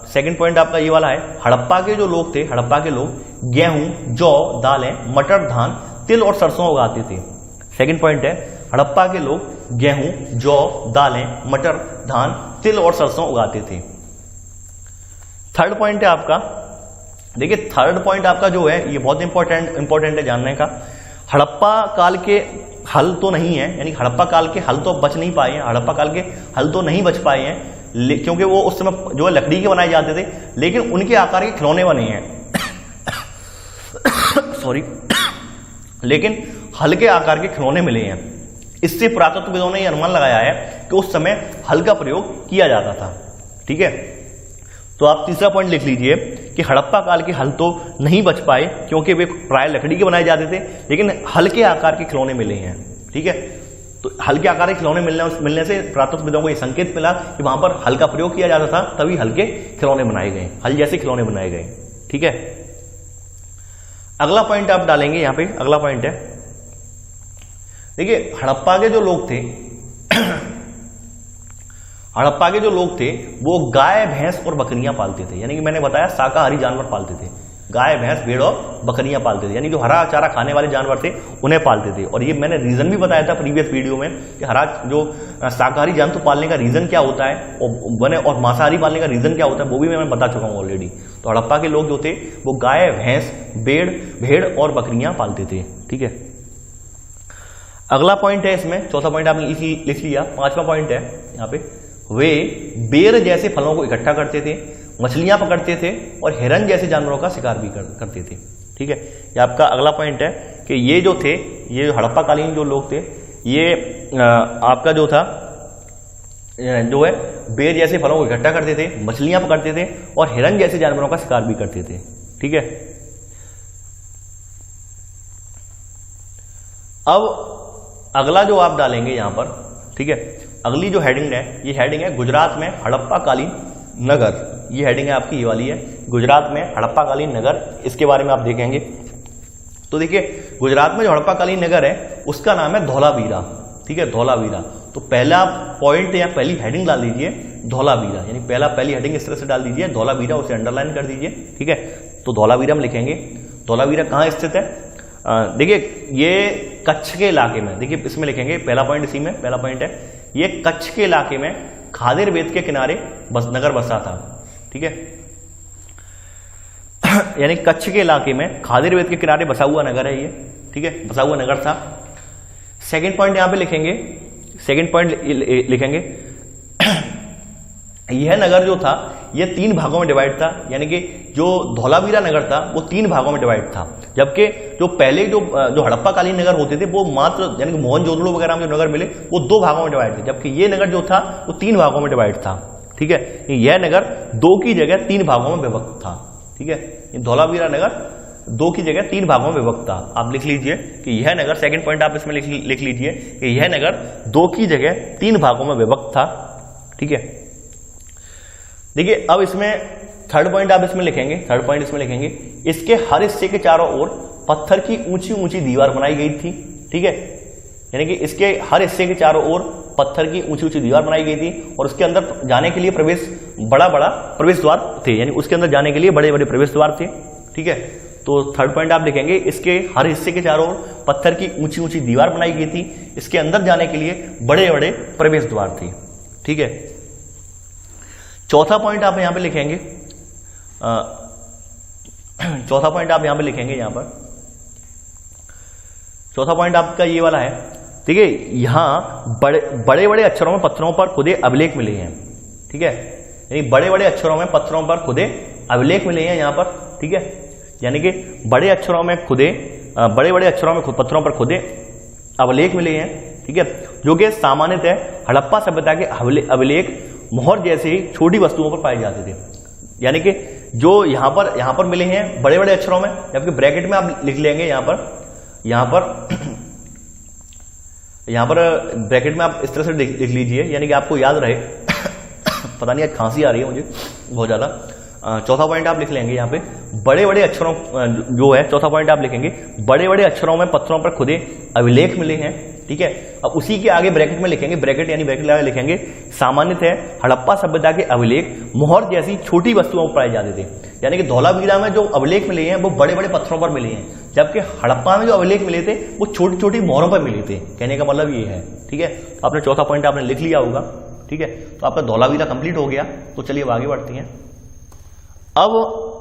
सेकंड पॉइंट आपका ये वाला है, हड़प्पा के जो लोग थे, हड़प्पा के लोग गेहूं, जौ, दालें, मटर, धान, तिल और सरसों उगाते थे। सेकंड पॉइंट है हड़प्पा के लोग गेहूं, जौ, दालें, मटर, धान, तिल और सरसों उगाते थे। थर्ड पॉइंट है आपका, देखिए थर्ड पॉइंट आपका जो है ये बहुत इंपॉर्टेंट है जानने का। हड़प्पा काल के हल तो नहीं है, यानी हड़प्पा काल के हल तो बच नहीं पाए हैं, हड़प्पा काल के हल तो नहीं बच पाए हैं क्योंकि वो उस समय जो है लकड़ी के बनाए जाते थे, लेकिन उनके आकार के खिलौने बने हैं सॉरी लेकिन हल के आकार के खिलौने मिले हैं। इससे पुरातत्वविदों ने यह अनुमान लगाया है कि उस समय हल का प्रयोग किया जाता था। ठीक है, तो आप तीसरा पॉइंट लिख लीजिए कि हड़प्पा काल के हल तो नहीं बच पाए क्योंकि वे प्राय लकड़ी के बनाए जाते थे, लेकिन हल के आकार के खिलौने मिले हैं। ठीक है, तो हल के आकार के खिलौने मिलने से पुरातत्वविदों को यह संकेत मिला कि वहां पर हल का प्रयोग किया जाता था, तभी हल के खिलौने बनाए गए, हल जैसे खिलौने बनाए गए। ठीक है, अगला पॉइंट आप डालेंगे यहां पे। अगला पॉइंट है, देखिए हड़प्पा के जो लोग थे हड़प्पा के जो लोग थे वो गाय, भैंस और बकरियां पालते थे। यानी कि मैंने बताया शाकाहारी जानवर पालते थे, गाय, भैंस, भेड़ और बकरियां पालते थे, यानी जो हरा चारा खाने वाले जानवर थे उन्हें पालते थे। और ये मैंने रीजन भी बताया था प्रीवियस वीडियो में कि हरा जो शाकाहारी जंतु पालने का रीजन क्या होता है और मांसाहारी पालने का रीजन क्या होता है वो भी मैं बता चुका हूं ऑलरेडी। तो हड़प्पा के लोग जो थे वो गाय, भैंस, भेड़ और बकरियां पालते थे। ठीक है, अगला पॉइंट है इसमें, चौथा पॉइंट आपने लिख लिया। पांचवा पॉइंट है यहाँ पे, वे बेर जैसे फलों को इकट्ठा करते थे, मछलियां पकड़ते थे और हिरन जैसे जानवरों का शिकार भी करते थे। ठीक है, ये आपका अगला पॉइंट है कि ये जो थे, ये हड़प्पा कालीन जो लोग थे, ये आपका जो था जो है बेर जैसे फलों को इकट्ठा करते थे, मछलियां पकड़ते थे और हिरन जैसे जानवरों का शिकार भी करते थे। ठीक है, अब अगला जो आप डालेंगे यहां पर, ठीक है, अगली जो हेडिंग है ये हेडिंग है गुजरात में हड़प्पा कालीन नगर। ये हेडिंग है आपकी, ये वाली है, गुजरात में हड़प्पा कालीन नगर। इसके बारे में आप देखेंगे तो देखिए गुजरात में जो हड़प्पा कालीन नगर है उसका नाम है धौलावीरा। ठीक है, धौलावीरा। तो पहला पॉइंट या पहली हेडिंग डाल दीजिए धौलावीरा, यानी पहली हेडिंग इस तरह से डाल दीजिए धौलावीरा, उसे अंडरलाइन कर दीजिए। ठीक है, तो धौलावीरा में लिखेंगे। धौलावीरा कहाँ स्थित है? देखिए ये कच्छ के इलाके में, देखिए इसमें लिखेंगे पहला पॉइंट, इसी में पहला पॉइंट है, ये कच्छ के इलाके में खादिर बेद के किनारे नगर बसा था। ठीक है, यानी कच्छ के इलाके में खादिर बेद के किनारे बसा हुआ नगर है ये। ठीक है, बसा हुआ नगर था। सेकंड पॉइंट यहां पे लिखेंगे, सेकंड पॉइंट लिखेंगे यह नगर जो था यह 3 भागों में डिवाइड था, यानी कि जो धौलावीरा नगर था वो 3 भागों में डिवाइड था, जबकि जो पहले जो हड़प्पा कालीन नगर होते थे वो मात्र, यानी कि मोहनजोदड़ो वगैरह में जो नगर मिले वो 2 भागों में डिवाइड थे, जबकि ये नगर जो था वो 3 भागों में डिवाइड था। ठीक है, यह नगर 2 की जगह 3 भागों में विभक्त था। ठीक है, धौलावीरा नगर 2 की जगह 3 भागों में विभक्त था। आप लिख लीजिए कि यह नगर, सेकंड पॉइंट आप इसमें लिख लीजिए कि यह नगर 2 की जगह 3 भागों में विभक्त था। ठीक है, देखिए अब इसमें थर्ड पॉइंट आप इसमें लिखेंगे, थर्ड पॉइंट इसमें लिखेंगे, इसके हर हिस्से के चारों ओर पत्थर की ऊंची ऊंची दीवार बनाई गई थी। ठीक है, यानी कि इसके हर हिस्से के चारों ओर पत्थर की ऊंची ऊंची दीवार बनाई गई थी और उसके अंदर जाने के लिए बड़ा बड़ा प्रवेश द्वार थे, यानी उसके अंदर जाने के लिए बड़े बड़े प्रवेश द्वार थे। ठीक है, तो थर्ड पॉइंट आप लिखेंगे, इसके हर हिस्से के चारों ओर पत्थर की ऊंची ऊंची दीवार बनाई गई थी, इसके अंदर जाने के लिए बड़े बड़े प्रवेश द्वार थे। ठीक है, चौथा पॉइंट आप यहां पे लिखेंगे, चौथा पॉइंट आप यहां पे लिखेंगे, यहां पर चौथा पॉइंट आपका ये वाला है। देखिए यहां बड़े बड़े अक्षरों में पत्थरों पर खुदे अभिलेख मिले हैं। ठीक है, यानी बड़े बड़े अक्षरों में पत्थरों पर खुदे अभिलेख मिले हैं यहां पर। ठीक है, यानी कि बड़े अक्षरों में बड़े बड़े अक्षरों में पत्थरों पर खुदे अभिलेख मिले हैं। ठीक है, जो कि सामान्यतः हड़प्पा सभ्यता के अभिलेख मोहर जैसे ही छोटी वस्तुओं पर पाए जाते थे। यानी कि जो यहां पर मिले हैं बड़े बड़े अक्षरों में, जबकि ब्रैकेट में आप लिख लेंगे यहां पर ब्रैकेट में आप इस तरह से लिख लीजिए, यानी कि आपको याद रहे। पता नहीं आज खांसी आ रही है मुझे बहुत ज्यादा। चौथा पॉइंट आप लिख लेंगे यहां पे बड़े बड़े अक्षरों जो है, चौथा पॉइंट आप लिखेंगे बड़े बड़े अक्षरों में पत्थरों पर खुदे अभिलेख मिले हैं। ठीक है, अब उसी के आगे ब्रैकेट में लिखेंगे, ब्रैकेट यानी ब्रैकेट लगा लिखेंगे, सामान्यतः हड़प्पा सभ्यता के अभिलेख मोहर जैसी छोटी वस्तुओं पर पाए जाते थे। यानी कि धौलावीरा में जो अभिलेख मिले हैं वो बड़े बड़े पत्थरों पर मिले हैं, जबकि हड़प्पा में जो अभिलेख मिले थे वो छोटी छोटी मोहरों पर मिले थे। कहने का मतलब ये है। ठीक है, आपने चौथा पॉइंट आपने लिख लिया होगा। ठीक है, तो आपका धौलावीरा कंप्लीट हो गया। तो चलिए आगे बढ़ते हैं। अब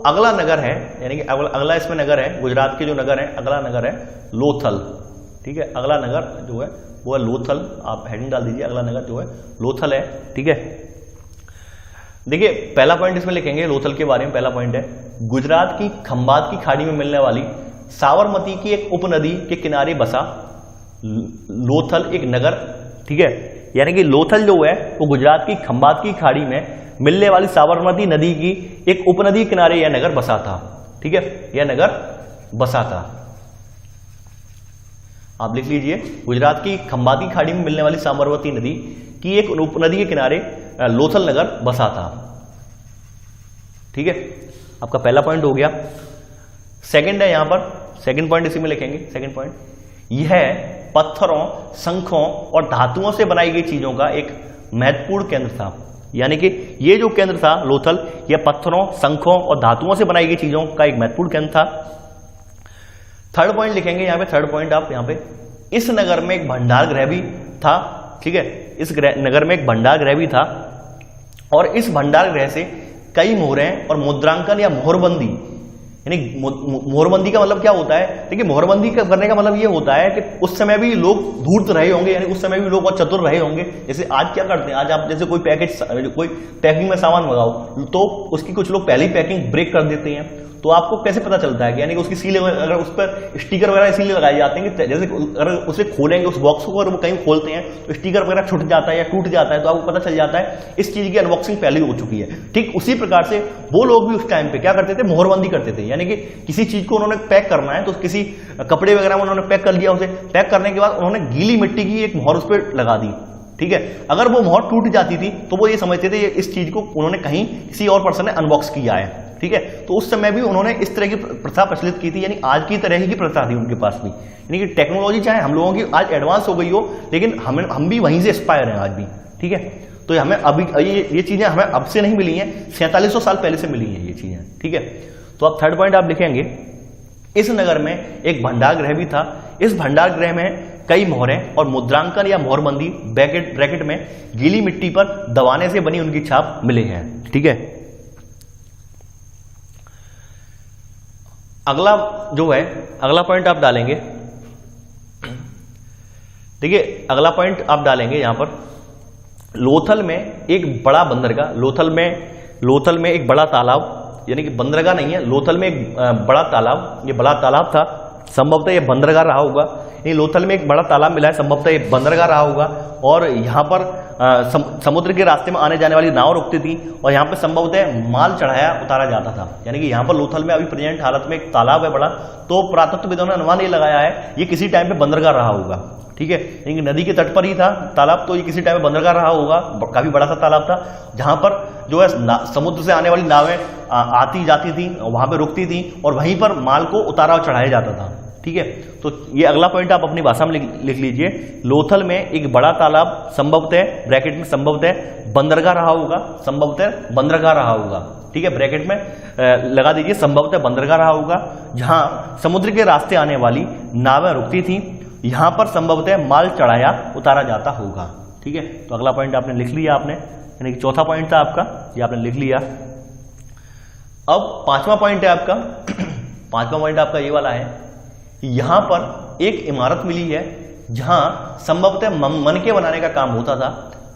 अगला नगर है, यानी कि अगला इसमें नगर है, गुजरात के जो नगर है, अगला नगर है लोथल। ठीक है, अगला नगर जो है वो है लोथल। आप हेडिंग डाल दीजिए, अगला नगर जो है लोथल है। ठीक है, देखिए पहला पॉइंट इसमें लिखेंगे लोथल के बारे में। पहला पॉइंट है गुजरात की खंबात की खाड़ी में मिलने वाली साबरमती की एक उपनदी के किनारे बसा लोथल एक नगर। ठीक है, यानी कि लोथल जो है वो गुजरात की खंबात की खाड़ी में मिलने वाली साबरमती नदी की एक उपनदी के किनारे यह नगर बसा था। ठीक है, यह नगर बसा था। आप लिख लीजिए, गुजरात की खंबात की खाड़ी में मिलने वाली साबरमती नदी की एक उपनदी के किनारे लोथल नगर बसा था। ठीक है, आपका पहला पॉइंट हो गया। सेकंड है यहां पर, सेकंड पॉइंट इसी में लिखेंगे। सेकंड पॉइंट, यह पत्थरों, शंखों और धातुओं से बनाई गई चीजों का एक महत्वपूर्ण केंद्र था। यानी कि ये जो केंद्र था लोथल, यह पत्थरों, शंखों और धातुओं से बनाई गई चीजों का एक महत्वपूर्ण केंद्र था। थर्ड पॉइंट लिखेंगे यहां पे, थर्ड पॉइंट आप यहां पे, इस नगर में एक भंडार गृह भी था। ठीक है, इस नगर में एक भंडार गृह भी था और इस भंडार गृह से कई मोहरें और मुद्रांकन या मोहरबंदी, यानी मोहरबंदी का मतलब क्या होता है? देखिए मोहरबंदी करने का मतलब ये होता है कि उस समय भी लोग धूर्त रहे होंगे, यानी उस समय भी लोग बहुत चतुर रहे होंगे। जैसे आज क्या करते हैं, आज आप जैसे कोई पैकिंग में सामान मंगाओ तो उसकी कुछ लोग पहले ही पैकिंग ब्रेक कर देते हैं। तो आपको कैसे पता चलता है कि यानी कि उसकी सील, अगर उस पर स्टिकर वगैरह इसीलिए लगाए जाते हैं कि जैसे अगर उसे खोलेंगे उस बॉक्स को, अगर वो कहीं खोलते हैं तो स्टिकर वगैरह छूट जाता है या टूट जाता है, तो आपको पता चल जाता है इस चीज की अनबॉक्सिंग पहले हो चुकी है। ठीक उसी प्रकार से वो लोग भी उस टाइम पे क्या करते थे, मोहरबंदी करते थे। यानी कि किसी चीज को उन्होंने पैक करना है तो किसी कपड़े वगैरह में उन्होंने पैक कर लिया, उसे पैक करने के बाद उन्होंने गीली मिट्टी की एक मोहर उस पर लगा दी। ठीक है, अगर वो मोहर टूट जाती थी तो वो ये समझते थे इस चीज को उन्होंने कहीं किसी और पर्सन ने अनबॉक्स किया है। ठीक है, तो उस समय भी उन्होंने इस तरह की प्रथा प्रचलित की थी, यानी आज की तरह ही की प्रथा थी उनके पास भी। यानी कि टेक्नोलॉजी चाहे हम लोगों की आज एडवांस हो गई हो, लेकिन हम भी वहीं से इंस्पायर हैं आज भी। ठीक है, तो हमें अभी ये चीजें हमें अब से नहीं मिली हैं, 4700 साल पहले से मिली हैं ये चीजें। ठीक है, तो अब थर्ड पॉइंट आप लिखेंगे, इस नगर में एक भंडार गृह भी था। इस भंडार गृह में कई मोहरें और मुद्रांकन या मोहरबंदी ब्रैकेट में गीली मिट्टी पर दबाने से बनी उनकी छाप मिले हैं। ठीक है, अगला जो है, अगला पॉइंट आप डालेंगे, देखिए अगला पॉइंट आप डालेंगे यहां पर, लोथल में एक बड़ा बंदरगाह, लोथल में एक बड़ा तालाब, यानी कि बंदरगाह नहीं है, लोथल में एक बड़ा तालाब, ये बड़ा तालाब था, संभवतः ये बंदरगाह रहा होगा। ये लोथल में एक बड़ा तालाब मिला है, संभवतः ये बंदरगाह रहा होगा। और यहाँ पर समुद्र के रास्ते में आने जाने वाली नाव रुकती थी और यहाँ पे संभवतः माल चढ़ाया उतारा जाता था। यानी कि यहाँ पर लोथल में अभी प्रेजेंट हालत में एक तालाब है बड़ा, तो पुरातत्वविदों ने अनुमान ये लगाया है ये किसी टाइम पे बंदरगाह रहा होगा। ठीक है, यानी नदी के तट पर ही था तालाब, तो ये किसी टाइम पे बंदरगाह रहा होगा। काफी बड़ा सा तालाब था जहां पर जो है समुद्र से आने वाली नावें आती जाती थी, वहां पे रुकती थी और वहीं पर माल को उतारा और चढ़ाया जाता था। ठीक है, तो ये अगला पॉइंट आप अपनी भाषा में लिख लीजिए। लोथल में एक बड़ा तालाब संभवतः, ब्रैकेट में संभवतः बंदरगाह रहा होगा, संभवतः बंदरगाह रहा होगा। ठीक है, ब्रैकेट में लगा दीजिए संभवतः बंदरगाह रहा होगा जहां समुद्र के रास्ते आने वाली नावें रुकती थी, यहां पर संभवतः माल चढ़ाया उतारा जाता होगा। ठीक है, तो अगला पॉइंट आपने लिख लिया आपने, यानी कि चौथा पॉइंट था आपका, ये आपने लिख लिया। अब पांचवा पॉइंट है आपका, पांचवा पॉइंट आपका ये वाला है, यहां पर एक इमारत मिली है जहां संभवतः मनके बनाने का काम होता था।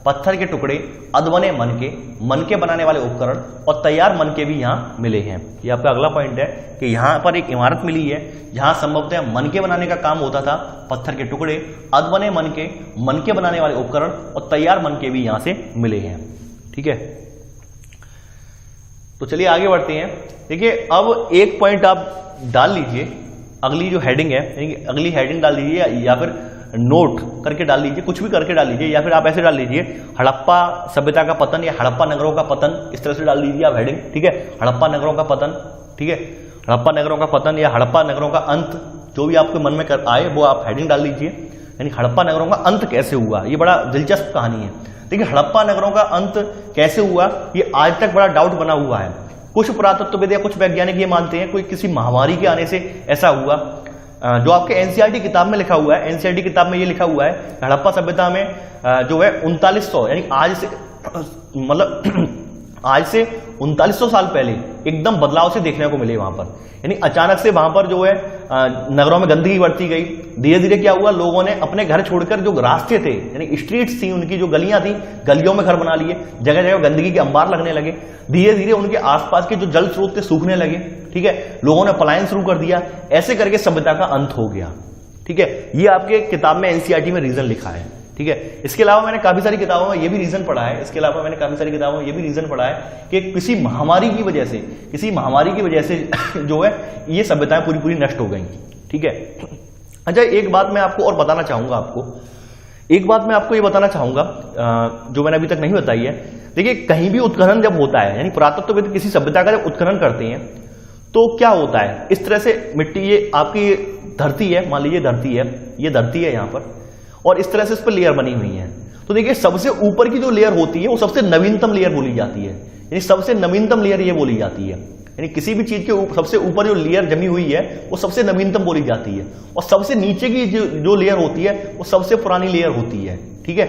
पत्थर के टुकड़े, अधबने मनके बनाने वाले उपकरण और तैयार मनके भी यहां मिले हैं। ये आपका अगला पॉइंट है कि यहां पर एक इमारत मिली है जहां संभवतः मनके बनाने का काम होता था। पत्थर के टुकड़े, अधबने मनके बनाने वाले उपकरण और तैयार मनके भी यहां से मिले हैं। ठीक है, तो चलिए आगे बढ़ते हैं। देखिए, अब एक पॉइंट आप डाल लीजिए, अगली जो हेडिंग है, अगली हेडिंग डाल दीजिए या फिर नोट करके डाल लीजिए, कुछ भी करके डाल लीजिए, या फिर आप ऐसे डाल लीजिए हड़प्पा सभ्यता का पतन या हड़प्पा नगरों का पतन, इस तरह से डाल दीजिए आप हेडिंग। ठीक है, हड़प्पा नगरों का पतन। ठीक है, हड़प्पा नगरों का पतन या हड़प्पा नगरों का अंत, जो भी आपके मन में आए वो आप हेडिंग डाल लीजिए। यानी हड़प्पा नगरों का अंत कैसे हुआ, ये बड़ा दिलचस्प कहानी है। देखिए, हड़प्पा नगरों का अंत कैसे हुआ ये आज तक बड़ा डाउट बना हुआ है। कुछ पुरातत्वविद या कुछ वैज्ञानिक ये मानते हैं कोई किसी महामारी के आने से ऐसा हुआ। जो आपके एनसीईआरटी किताब में लिखा हुआ है, एनसीईआरटी किताब में ये लिखा हुआ है हड़प्पा सभ्यता में जो है 3900, यानी आज से मतलब आज से 3900 साल पहले एकदम बदलाव से देखने को मिले वहां पर। यानी अचानक से वहां पर जो है नगरों में गंदगी बढ़ती गई। धीरे धीरे क्या हुआ, लोगों ने अपने घर छोड़कर जो रास्ते थे, यानी स्ट्रीट्स थी, उनकी जो गलियां थी, गलियों में घर बना लिए। जगह जगह गंदगी के अंबार लगने लगे। धीरे धीरे उनके आसपास के जो जल स्रोत थे सूखने लगे। ठीक है, लोगों ने पलायन शुरू कर दिया। ऐसे करके सभ्यता का अंत हो गया। ठीक है, ये आपके किताब में एनसीईआरटी में रीजन लिखा है। ठीक है, इसके अलावा मैंने काफी सारी किताबों में ये भी रीजन पढ़ा है, इसके अलावा मैंने काफी सारी किताबों में ये भी रीजन पढ़ा है कि किसी महामारी की वजह से जो है ये सभ्यताएं पूरी पूरी नष्ट हो गई। ठीक है, अच्छा एक बात मैं आपको और बताना चाहूंगा, एक बात मैं आपको ये बताना चाहूंगा जो मैंने अभी तक नहीं बताई है। देखिए, कहीं भी उत्खनन जब होता है, यानी पुरातत्वविद किसी सभ्यता का जब उत्खनन करते हैं तो क्या होता है, इस तरह से मिट्टी, ये आपकी धरती है, मान लीजिए धरती है, ये धरती है यहाँ पर, और इस तरह से इस पर लेयर बनी हुई है। तो देखिए, सबसे ऊपर की जो लेयर होती है वो सबसे नवीनतम लेयर बोली जाती है। यानी सबसे नवीनतम लेयर ये बोली जाती है। यानी किसी भी चीज के सबसे ऊपर जो लेयर जमी हुई है वो सबसे नवीनतम बोली जाती है, और सबसे नीचे की जो लेयर होती है वो सबसे पुरानी लेयर होती है। ठीक है,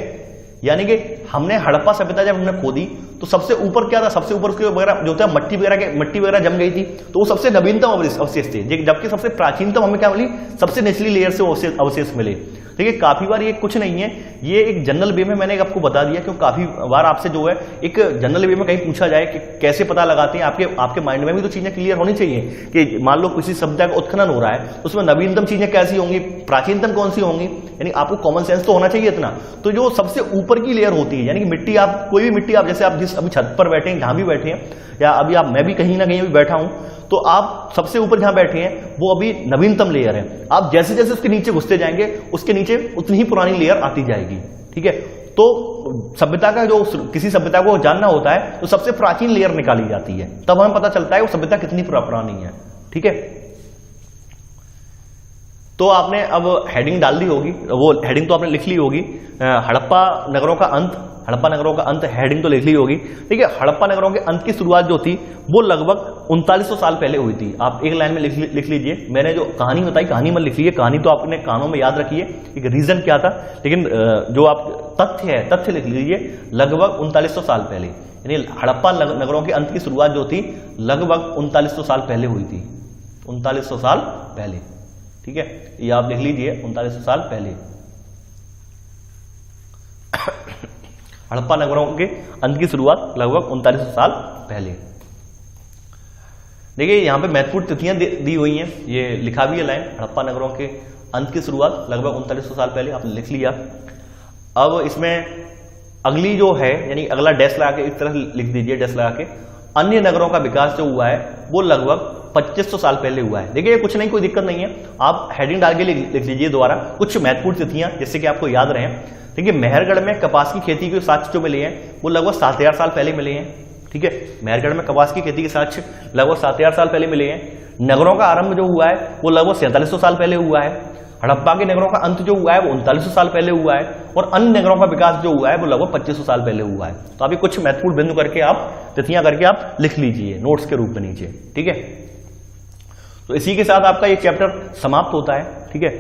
यानी कि हमने हड़प्पा सभ्यता जब हमने खोदी तो सबसे ऊपर क्या था, सबसे ऊपर उसके वगैरह जो था मट्टी वगैरह जम गई थी, तो वो सबसे नवीनतम अवशेष थे। जबकि सबसे प्राचीनतम हमें क्या मिली, सबसे निचली लेयर से अवशेष मिले। देखिए, काफी बार ये कुछ नहीं है, ये एक जनरल वे में मैंने आपको बता दिया, क्योंकि काफी बार आपसे जो है एक जनरल वे में कहीं पूछा जाए कि कैसे पता लगाते हैं, आपके माइंड में भी तो चीजें क्लियर होनी चाहिए कि मान लो किसी सभ्यता का उत्खनन हो रहा है, उसमें नवीनतम चीजें कैसी होंगी, प्राचीनतम कौन सी होंगी। यानी आपको कॉमन सेंस तो होना चाहिए इतना। तो जो सबसे ऊपर की लेयर होती है, यानी कि मिट्टी, आप कोई भी मिट्टी, आप जैसे आप जिस अभी छत पर बैठे हैं, जहां भी बैठे हैं, या अभी मैं भी कहीं ना कहीं अभी बैठा हूं, तो आप सबसे ऊपर जहां बैठे हैं वो अभी नवीनतम लेयर है। आप जैसे जैसे उसके नीचे घुसते जाएंगे, उसके नीचे उतनी ही पुरानी लेयर आती जाएगी। ठीक है, तो सभ्यता का जो किसी सभ्यता को जानना होता है तो सबसे प्राचीन लेयर निकाली जाती है, तब हमें पता चलता है वो सभ्यता कितनी पुरानी है। ठीक है, तो आपने अब हेडिंग डाल दी होगी, वो हेडिंग तो आपने लिख ली होगी, हड़प्पा नगरों का अंत, हड़प्पा नगरों का अंत हेडिंग तो लिख ली होगी। देखिए, हड़प्पा नगरों के अंत की शुरुआत जो थी वो लगभग 3900 साल पहले हुई थी। आप एक लाइन में लिख लीजिए, मैंने जो कहानी बताई कहानी में लिख लीजिए, कहानी तो आपने कानों में याद रखिए एक रीजन क्या था, लेकिन जो आप तथ्य लिख लीजिए, लगभग 3900 साल पहले, यानी हड़प्पा नगरों के अंत की शुरुआत जो थी लगभग 3900 साल पहले हुई थी, 3900 साल पहले। ठीक है, ये आप लिख लीजिए 3900 साल पहले हड़प्पा नगरों के अंत की शुरुआत लगभग 3900 साल पहले। देखिए, यहां पे महत्वपूर्ण तिथियां दी हुई हैं, ये लिखा भी है लाइन, हड़प्पा नगरों के अंत की शुरुआत लगभग 3900 साल पहले, आपने लिख लिया। अब इसमें अगली जो है यानी अगला डैश लगा के इस तरह लिख दीजिए, डैश लगा के, अन्य नगरों का विकास जो हुआ है वो लगभग 2500 साल पहले हुआ है। देखिए कुछ नहीं, कोई दिक्कत नहीं है, आप हेडिंग डाल के लिख लीजिए दोबारा कुछ महत्वपूर्ण तिथियां जिससे कि आपको याद रहे। देखिए मेहरगढ़ में कपास की खेती के साक्ष्य जो मिले हैं वो लगभग 7000 साल पहले मिले हैं। ठीक है, मेहरगढ़ में कपास की खेती के साक्ष्य लगभग 7000 साल पहले मिले हैं। नगरों का आरंभ जो हुआ है वो लगभग 4700 साल पहले हुआ है। हड़प्पा के नगरों का अंत जो हुआ है वो 3900 साल पहले हुआ है। और अन्य नगरों का विकास जो हुआ है वो लगभग 2500 साल पहले हुआ है। तो अभी कुछ महत्वपूर्ण बिंदु करके आप तिथियां करके आप लिख लीजिए नोट्स के रूप में नीचे। ठीक है, तो इसी के साथ आपका ये चैप्टर समाप्त होता है। ठीक है,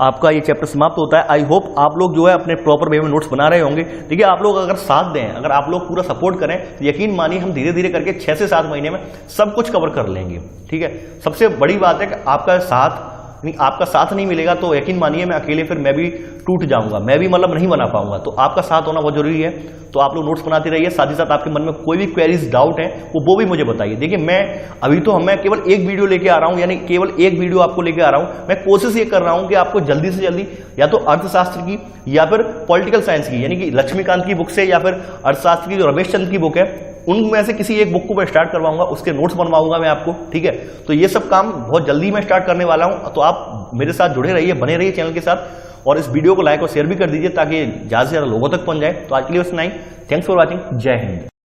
आपका ये चैप्टर समाप्त होता है। आई होप आप लोग जो है अपने प्रॉपर वे में नोट्स बना रहे होंगे। देखिए आप लोग अगर साथ दें, अगर आप लोग पूरा सपोर्ट करें तो यकीन मानिए हम धीरे धीरे करके 6 से 7 महीने में सब कुछ कवर कर लेंगे। ठीक है, सबसे बड़ी बात है कि आपका साथ नहीं मिलेगा तो यकीन मानिए मैं अकेले फिर मैं भी टूट जाऊंगा, मैं भी मतलब नहीं बना पाऊंगा। तो आपका साथ होना बहुत जरूरी है। तो आप लोग नोट्स बनाते रहिए, साथ ही साथ आपके मन में कोई भी क्वेरीज डाउट है वो भी मुझे बताइए। देखिए मैं केवल एक वीडियो लेके आ रहा हूं, यानी केवल एक वीडियो आपको लेके आ रहा हूं। मैं कोशिश ये कर रहा हूं कि आपको जल्दी से जल्दी या तो अर्थशास्त्र की या फिर पॉलिटिकल साइंस की यानी कि लक्ष्मीकांत की बुक से या फिर अर्थशास्त्र की जो रमेश चंद्र की बुक है उनमें से किसी एक बुक को मैं स्टार्ट करवाऊंगा, उसके नोट्स बनवाऊंगा मैं आपको। ठीक है, तो ये सब काम बहुत जल्दी मैं स्टार्ट करने वाला हूं। तो आप मेरे साथ जुड़े रहिए, बने रहिए चैनल के साथ और इस वीडियो को लाइक और शेयर भी कर दीजिए ताकि ज्यादा से ज्यादा लोगों तक पहुंच जाए। तो आज के लिए बस इतना ही। Thanks for watching. जय हिंद।